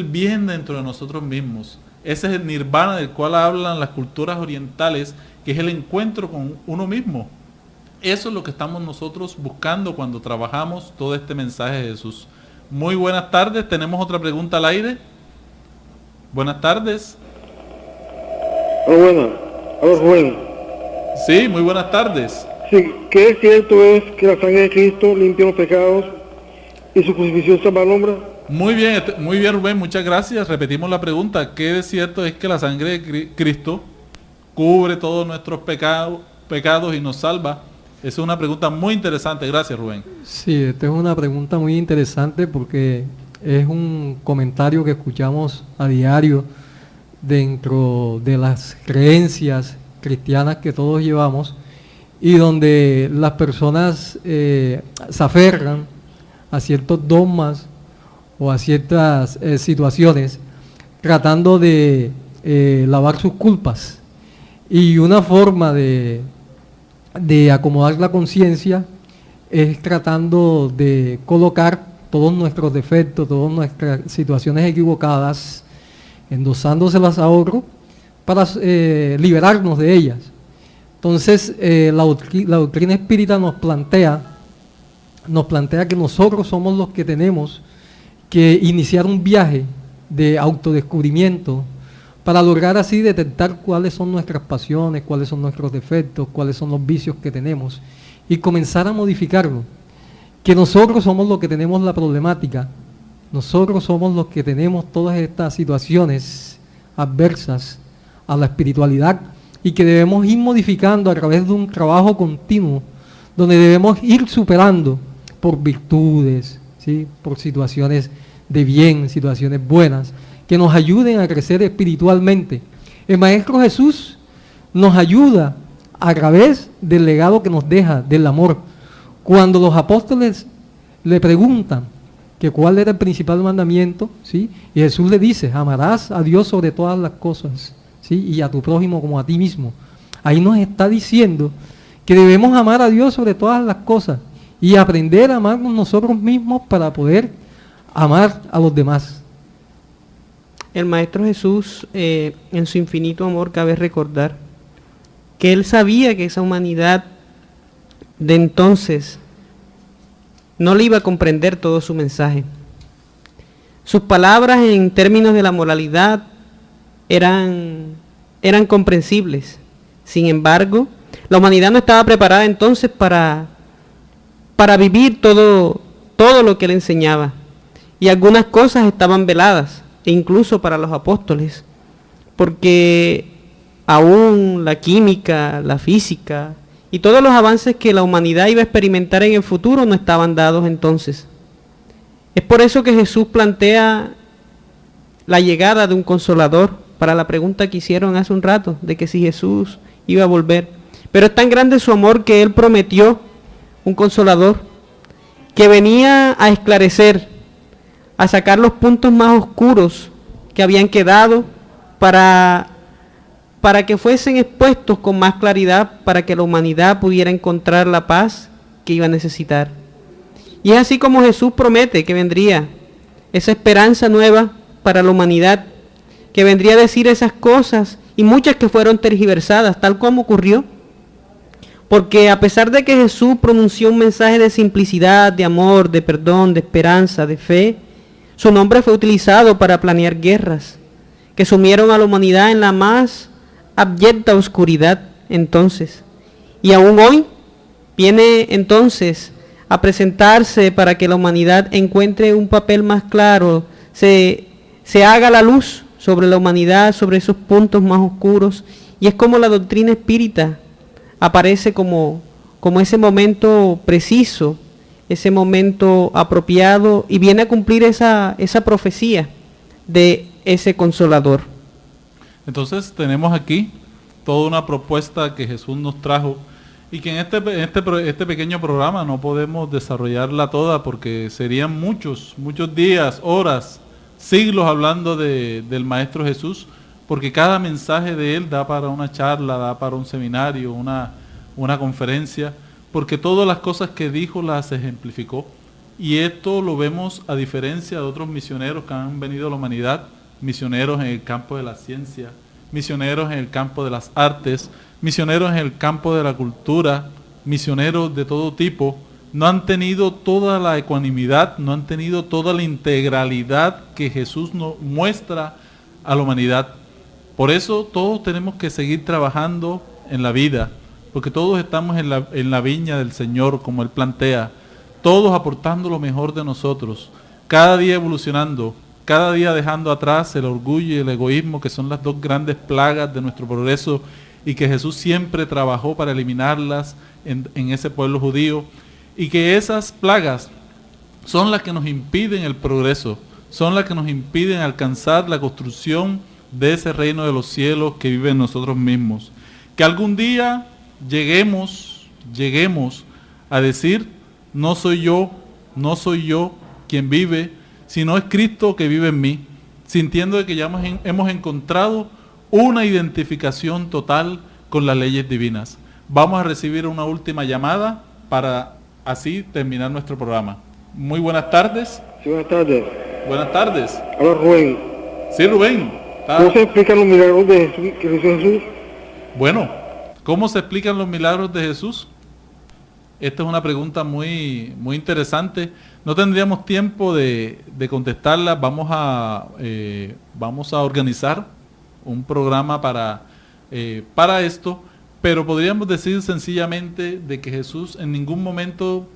bien dentro de nosotros mismos. Ese es el nirvana del cual hablan las culturas orientales, que es el encuentro con uno mismo. Eso es lo que estamos nosotros buscando cuando trabajamos todo este mensaje de Jesús. Muy buenas tardes, tenemos otra pregunta al aire. Buenas tardes. Hola, buenas. Hola, Rubén. Sí, muy buenas tardes. Sí, ¿qué es cierto es que la sangre de Cristo limpia los pecados y su crucifixión salva al hombre? Muy bien Rubén, muchas gracias. Repetimos la pregunta. ¿Qué es cierto es que la sangre de Cristo cubre todos nuestros pecados y nos salva? Esa es una pregunta muy interesante. Gracias, Rubén. Sí, esta es una pregunta muy interesante porque es un comentario que escuchamos a diario dentro de las creencias cristianas que todos llevamos y donde las personas se aferran a ciertos dogmas o a ciertas situaciones tratando de lavar sus culpas. Y una forma de acomodar la conciencia es tratando de colocar todos nuestros defectos, todas nuestras situaciones equivocadas, endosándoselas a otro para liberarnos de ellas. Entonces, la doctrina espírita nos plantea que nosotros somos los que tenemos que iniciar un viaje de autodescubrimiento para lograr así detectar cuáles son nuestras pasiones, cuáles son nuestros defectos, cuáles son los vicios que tenemos y comenzar a modificarlo. Que nosotros somos los que tenemos la problemática, nosotros somos los que tenemos todas estas situaciones adversas a la espiritualidad y que debemos ir modificando a través de un trabajo continuo, donde debemos ir superando por virtudes, ¿sí? Por situaciones de bien, situaciones buenas, que nos ayuden a crecer espiritualmente. El Maestro Jesús nos ayuda a través del legado que nos deja, del amor. Cuando los apóstoles le preguntan que cuál era el principal mandamiento, ¿sí? Y Jesús le dice, amarás a Dios sobre todas las cosas, ¿sí? Y a tu prójimo como a ti mismo. Ahí nos está diciendo que debemos amar a Dios sobre todas las cosas y aprender a amarnos nosotros mismos para poder amar a los demás. El Maestro Jesús, en su infinito amor, cabe recordar que Él sabía que esa humanidad de entonces no le iba a comprender todo su mensaje. Sus palabras en términos de la moralidad eran comprensibles. Sin embargo, la humanidad no estaba preparada entonces para vivir todo lo que Él enseñaba. Y algunas cosas estaban veladas, e incluso para los apóstoles, porque aún la química, la física y todos los avances que la humanidad iba a experimentar en el futuro no estaban dados entonces. Es por eso que Jesús plantea la llegada de un consolador, para la pregunta que hicieron hace un rato, de que si Jesús iba a volver. Pero es tan grande su amor que Él prometió un consolador que venía a esclarecer, a sacar los puntos más oscuros que habían quedado para que fuesen expuestos con más claridad, para que la humanidad pudiera encontrar la paz que iba a necesitar. Y es así como Jesús promete que vendría esa esperanza nueva para la humanidad, que vendría a decir esas cosas y muchas que fueron tergiversadas, tal como ocurrió. Porque a pesar de que Jesús pronunció un mensaje de simplicidad, de amor, de perdón, de esperanza, de fe, su nombre fue utilizado para planear guerras que sumieron a la humanidad en la más abyecta oscuridad entonces. Y aún hoy viene entonces a presentarse para que la humanidad encuentre un papel más claro, se haga la luz sobre la humanidad, sobre esos puntos más oscuros. Y es como la doctrina espírita aparece como ese momento preciso, ese momento apropiado, y viene a cumplir esa profecía de ese consolador. Entonces tenemos aquí toda una propuesta que Jesús nos trajo y que en este pequeño programa no podemos desarrollarla toda porque serían muchos días, horas, siglos hablando del Maestro Jesús, porque cada mensaje de Él da para una charla, da para un seminario, una conferencia, porque todas las cosas que dijo las ejemplificó. Y esto lo vemos a diferencia de otros misioneros que han venido a la humanidad, misioneros en el campo de la ciencia, misioneros en el campo de las artes, misioneros en el campo de la cultura, misioneros de todo tipo, no han tenido toda la ecuanimidad, no han tenido toda la integralidad que Jesús nos muestra a la humanidad. Por eso todos tenemos que seguir trabajando en la vida, porque todos estamos en la viña del Señor, como Él plantea, todos aportando lo mejor de nosotros, cada día evolucionando, cada día dejando atrás el orgullo y el egoísmo, que son las dos grandes plagas de nuestro progreso y que Jesús siempre trabajó para eliminarlas en ese pueblo judío, y que esas plagas son las que nos impiden el progreso, son las que nos impiden alcanzar la construcción de ese reino de los cielos que vive en nosotros mismos. Que algún día lleguemos a decir, no soy yo quien vive, sino es Cristo que vive en mí, sintiendo de que ya hemos encontrado una identificación total con las leyes divinas. Vamos a recibir una última llamada para así terminar nuestro programa. Muy buenas tardes. Sí, buenas tardes. Buenas tardes. Hola, Rubén. Sí, Rubén. ¿Cómo se explican los milagros de Jesús, que hizo Jesús? Bueno, ¿cómo se explican los milagros de Jesús? Esta es una pregunta muy interesante. No tendríamos tiempo de contestarla. Vamos a organizar un programa para esto, pero podríamos decir sencillamente de que Jesús en ningún momento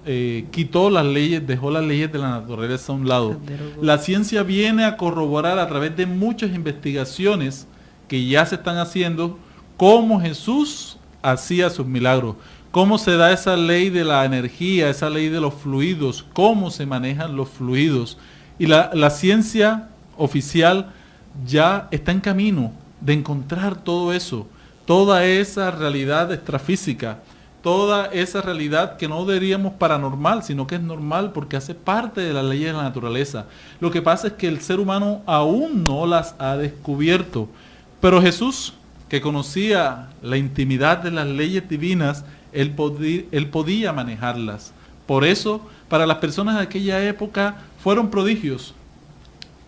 quitó las leyes, dejó las leyes de la naturaleza a un lado. La ciencia viene a corroborar a través de muchas investigaciones que ya se están haciendo cómo Jesús hacía sus milagros, cómo se da esa ley de la energía, esa ley de los fluidos, cómo se manejan los fluidos. Y la ciencia oficial ya está en camino de encontrar todo eso, toda esa realidad extrafísica, toda esa realidad que no diríamos paranormal, sino que es normal porque hace parte de la ley de la naturaleza. Lo que pasa es que el ser humano aún no las ha descubierto. Pero Jesús, que conocía la intimidad de las leyes divinas, él podía manejarlas. Por eso, para las personas de aquella época, fueron prodigios,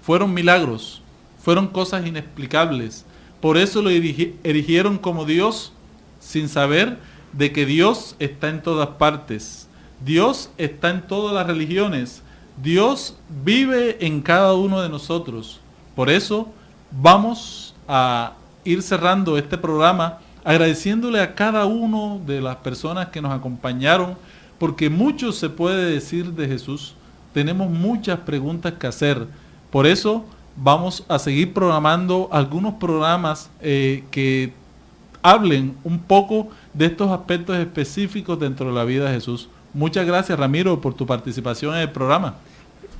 fueron milagros, fueron cosas inexplicables. Por eso lo erigieron como Dios, sin saber de que Dios está en todas partes. Dios está en todas las religiones. Dios vive en cada uno de nosotros. Por eso vamos a ir cerrando este programa agradeciéndole a cada uno de las personas que nos acompañaron, porque mucho se puede decir de Jesús. Tenemos muchas preguntas que hacer. Por eso vamos a seguir programando algunos programas que hablen un poco de estos aspectos específicos dentro de la vida de Jesús. Muchas gracias, Ramiro, por tu participación en el programa.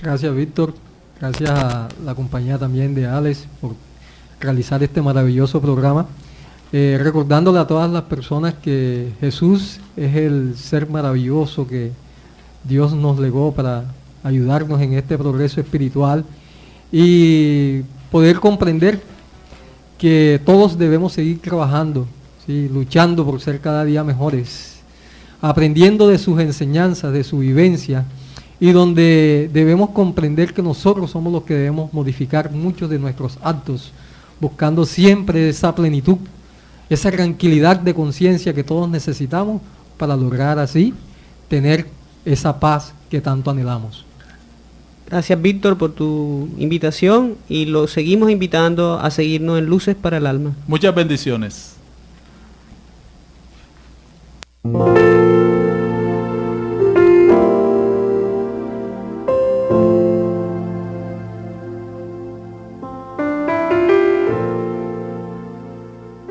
Gracias, Víctor. Gracias a la compañía también de Alex por realizar este maravilloso programa. Recordándole a todas las personas que Jesús es el ser maravilloso que Dios nos legó para ayudarnos en este progreso espiritual y poder comprender que todos debemos seguir trabajando, ¿sí? Luchando por ser cada día mejores, aprendiendo de sus enseñanzas, de su vivencia, y donde debemos comprender que nosotros somos los que debemos modificar muchos de nuestros actos, buscando siempre esa plenitud, esa tranquilidad de conciencia que todos necesitamos para lograr así tener esa paz que tanto anhelamos. Gracias, Víctor, por tu invitación y lo seguimos invitando a seguirnos en Luces para el Alma. Muchas bendiciones.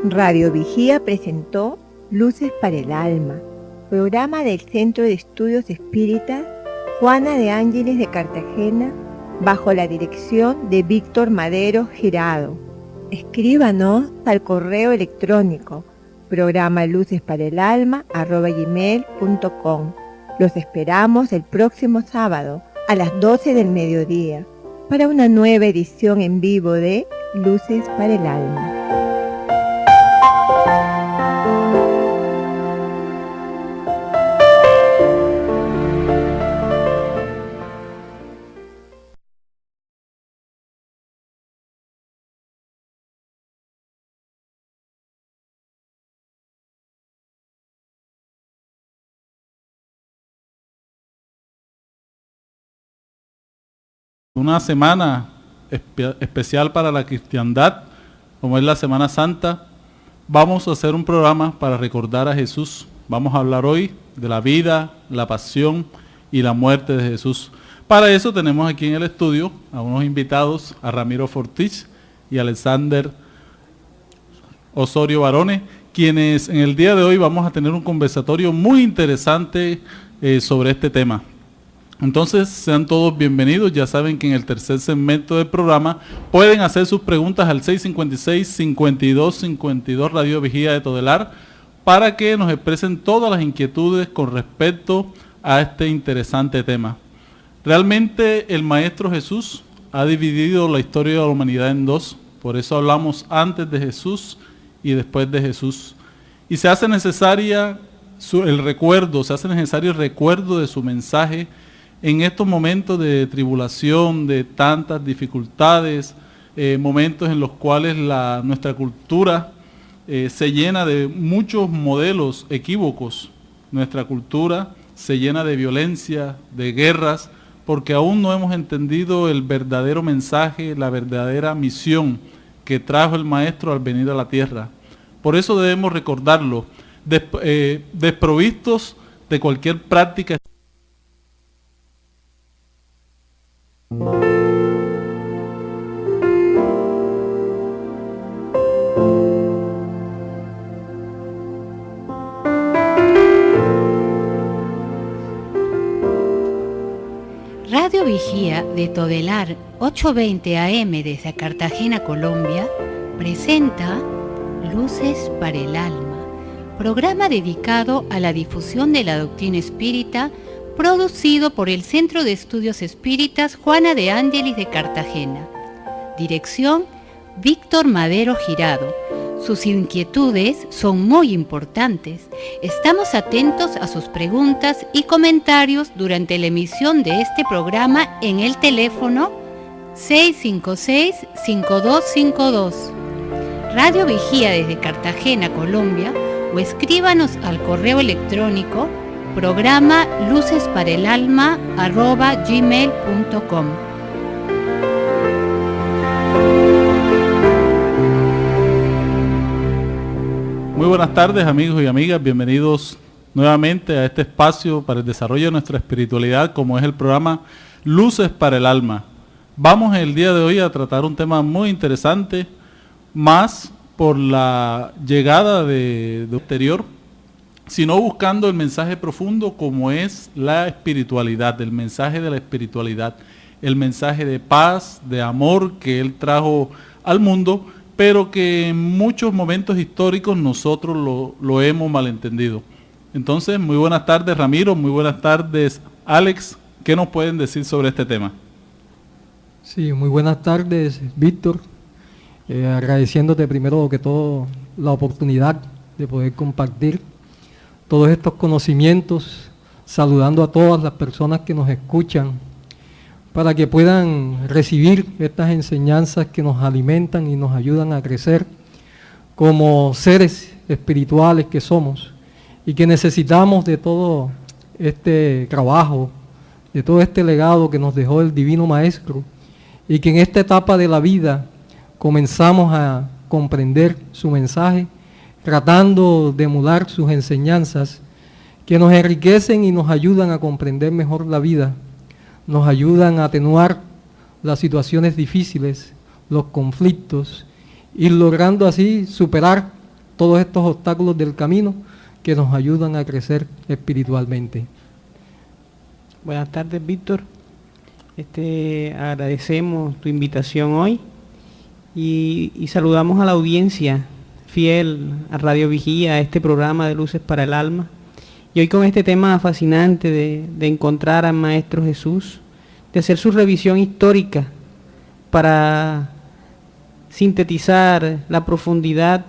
Radio Vigía presentó Luces para el Alma, programa del Centro de Estudios Espíritas Juana de Ángeles de Cartagena, bajo la dirección de Víctor Madero Girado. Escríbanos al correo electrónico programa lucesparaelalma@gmail.com. Los esperamos el próximo sábado a las 12 del mediodía para una nueva edición en vivo de Luces para el Alma. Una semana especial para la cristiandad, como es la Semana Santa, vamos a hacer un programa para recordar a Jesús. Vamos a hablar hoy de la vida, la pasión y la muerte de Jesús. Para eso tenemos aquí en el estudio a unos invitados, a Ramiro Fortich y Alexander Osorio Barone, quienes en el día de hoy vamos a tener un conversatorio muy interesante sobre este tema. Entonces, sean todos bienvenidos. Ya saben que en el tercer segmento del programa pueden hacer sus preguntas al 656-5252 Radio Vigía de Todelar para que nos expresen todas las inquietudes con respecto a este interesante tema. Realmente el Maestro Jesús ha dividido la historia de la humanidad en dos. Por eso hablamos antes de Jesús y después de Jesús. Y se hace necesario el recuerdo de su mensaje en estos momentos de tribulación, de tantas dificultades, momentos en los cuales nuestra cultura se llena de muchos modelos equívocos. Nuestra cultura se llena de violencia, de guerras, porque aún no hemos entendido el verdadero mensaje, la verdadera misión que trajo el Maestro al venir a la tierra. Por eso debemos recordarlo, desprovistos de cualquier práctica. Radio Vigía de Todelar 820 AM desde Cartagena, Colombia, presenta Luces para el Alma, programa dedicado a la difusión de la doctrina espírita, producido por el Centro de Estudios Espíritas Juana de Ángelis de Cartagena. Dirección, Víctor Madero Girado. Sus inquietudes son muy importantes. Estamos atentos a sus preguntas y comentarios durante la emisión de este programa en el teléfono 656-5252. Radio Vigía desde Cartagena, Colombia, o escríbanos al correo electrónico programa lucesparaelalma@gmail.com. Muy buenas tardes, amigos y amigas, bienvenidos nuevamente a este espacio para el desarrollo de nuestra espiritualidad, como es el programa Luces para el Alma. Vamos el día de hoy a tratar un tema muy interesante, más por la llegada de exterior, sino buscando el mensaje profundo como es la espiritualidad, el mensaje de la espiritualidad, el mensaje de paz, de amor que Él trajo al mundo, pero que en muchos momentos históricos nosotros lo hemos malentendido. Entonces, muy buenas tardes Ramiro, muy buenas tardes Alex, ¿qué nos pueden decir sobre este tema? Sí, muy buenas tardes Víctor, agradeciéndote primero que todo la oportunidad de poder compartir todos estos conocimientos, saludando a todas las personas que nos escuchan, para que puedan recibir estas enseñanzas que nos alimentan y nos ayudan a crecer como seres espirituales que somos y que necesitamos de todo este trabajo, de todo este legado que nos dejó el Divino Maestro, y que en esta etapa de la vida comenzamos a comprender su mensaje, tratando de emular sus enseñanzas que nos enriquecen y nos ayudan a comprender mejor la vida, nos ayudan a atenuar las situaciones difíciles, los conflictos, y logrando así superar todos estos obstáculos del camino que nos ayudan a crecer espiritualmente. Buenas tardes, Víctor. Agradecemos tu invitación hoy y saludamos a la audiencia fiel a Radio Vigía, a este programa de Luces para el Alma. Y hoy con este tema fascinante de encontrar al Maestro Jesús, de hacer su revisión histórica para sintetizar la profundidad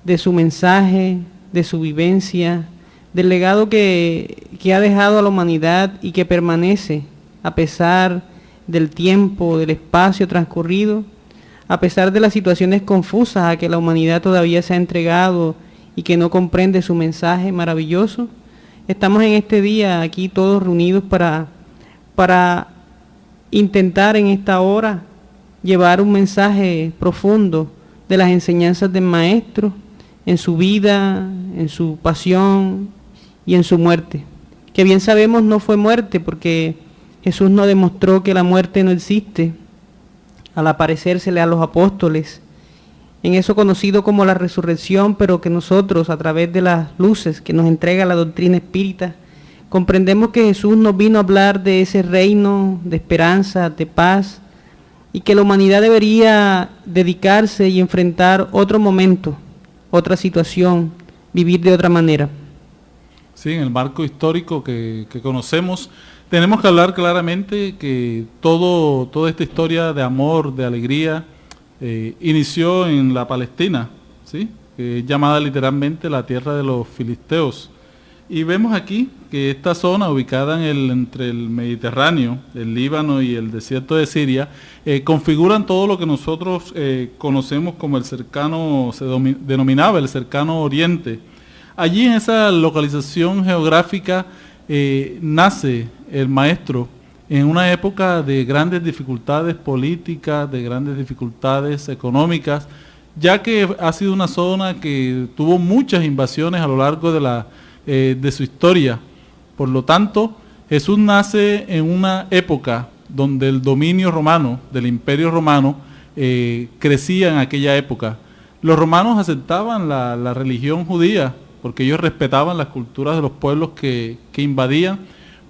de su mensaje, de su vivencia, del legado que ha dejado a la humanidad y que permanece a pesar del tiempo, del espacio transcurrido, a pesar de las situaciones confusas a que la humanidad todavía se ha entregado y que no comprende su mensaje maravilloso. Estamos en este día aquí todos reunidos para intentar en esta hora llevar un mensaje profundo de las enseñanzas del Maestro en su vida, en su pasión y en su muerte. Que bien sabemos no fue muerte, porque Jesús nos demostró que la muerte no existe al aparecérsele a los apóstoles, en eso conocido como la resurrección, pero que nosotros, a través de las luces que nos entrega la doctrina espírita, comprendemos que Jesús nos vino a hablar de ese reino de esperanza, de paz, y que la humanidad debería dedicarse y enfrentar otro momento, otra situación, vivir de otra manera. Sí, en el marco histórico que conocemos, tenemos que hablar claramente que toda esta historia de amor, de alegría, inició en la Palestina, ¿sí? Que es llamada literalmente la tierra de los filisteos. Y vemos aquí que esta zona, ubicada entre el Mediterráneo, el Líbano y el desierto de Siria, configuran todo lo que nosotros conocemos como el cercano, denominaba el cercano Oriente. Allí en esa localización geográfica nace el Maestro en una época de grandes dificultades políticas, de grandes dificultades económicas, ya que ha sido una zona que tuvo muchas invasiones a lo largo de su historia. Por lo tanto, Jesús nace en una época donde el dominio romano, del Imperio Romano, crecía en aquella época. Los romanos aceptaban la religión judía, porque ellos respetaban las culturas de los pueblos que invadían,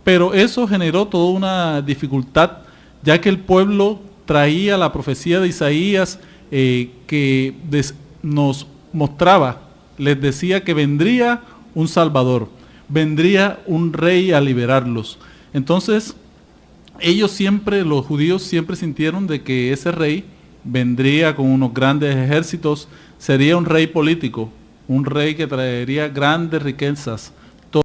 pero eso generó toda una dificultad, ya que el pueblo traía la profecía de Isaías que nos mostraba, les decía que vendría un Salvador, vendría un rey a liberarlos. Entonces, los judíos siempre sintieron de que ese rey vendría con unos grandes ejércitos, sería un rey político, un rey que traería grandes riquezas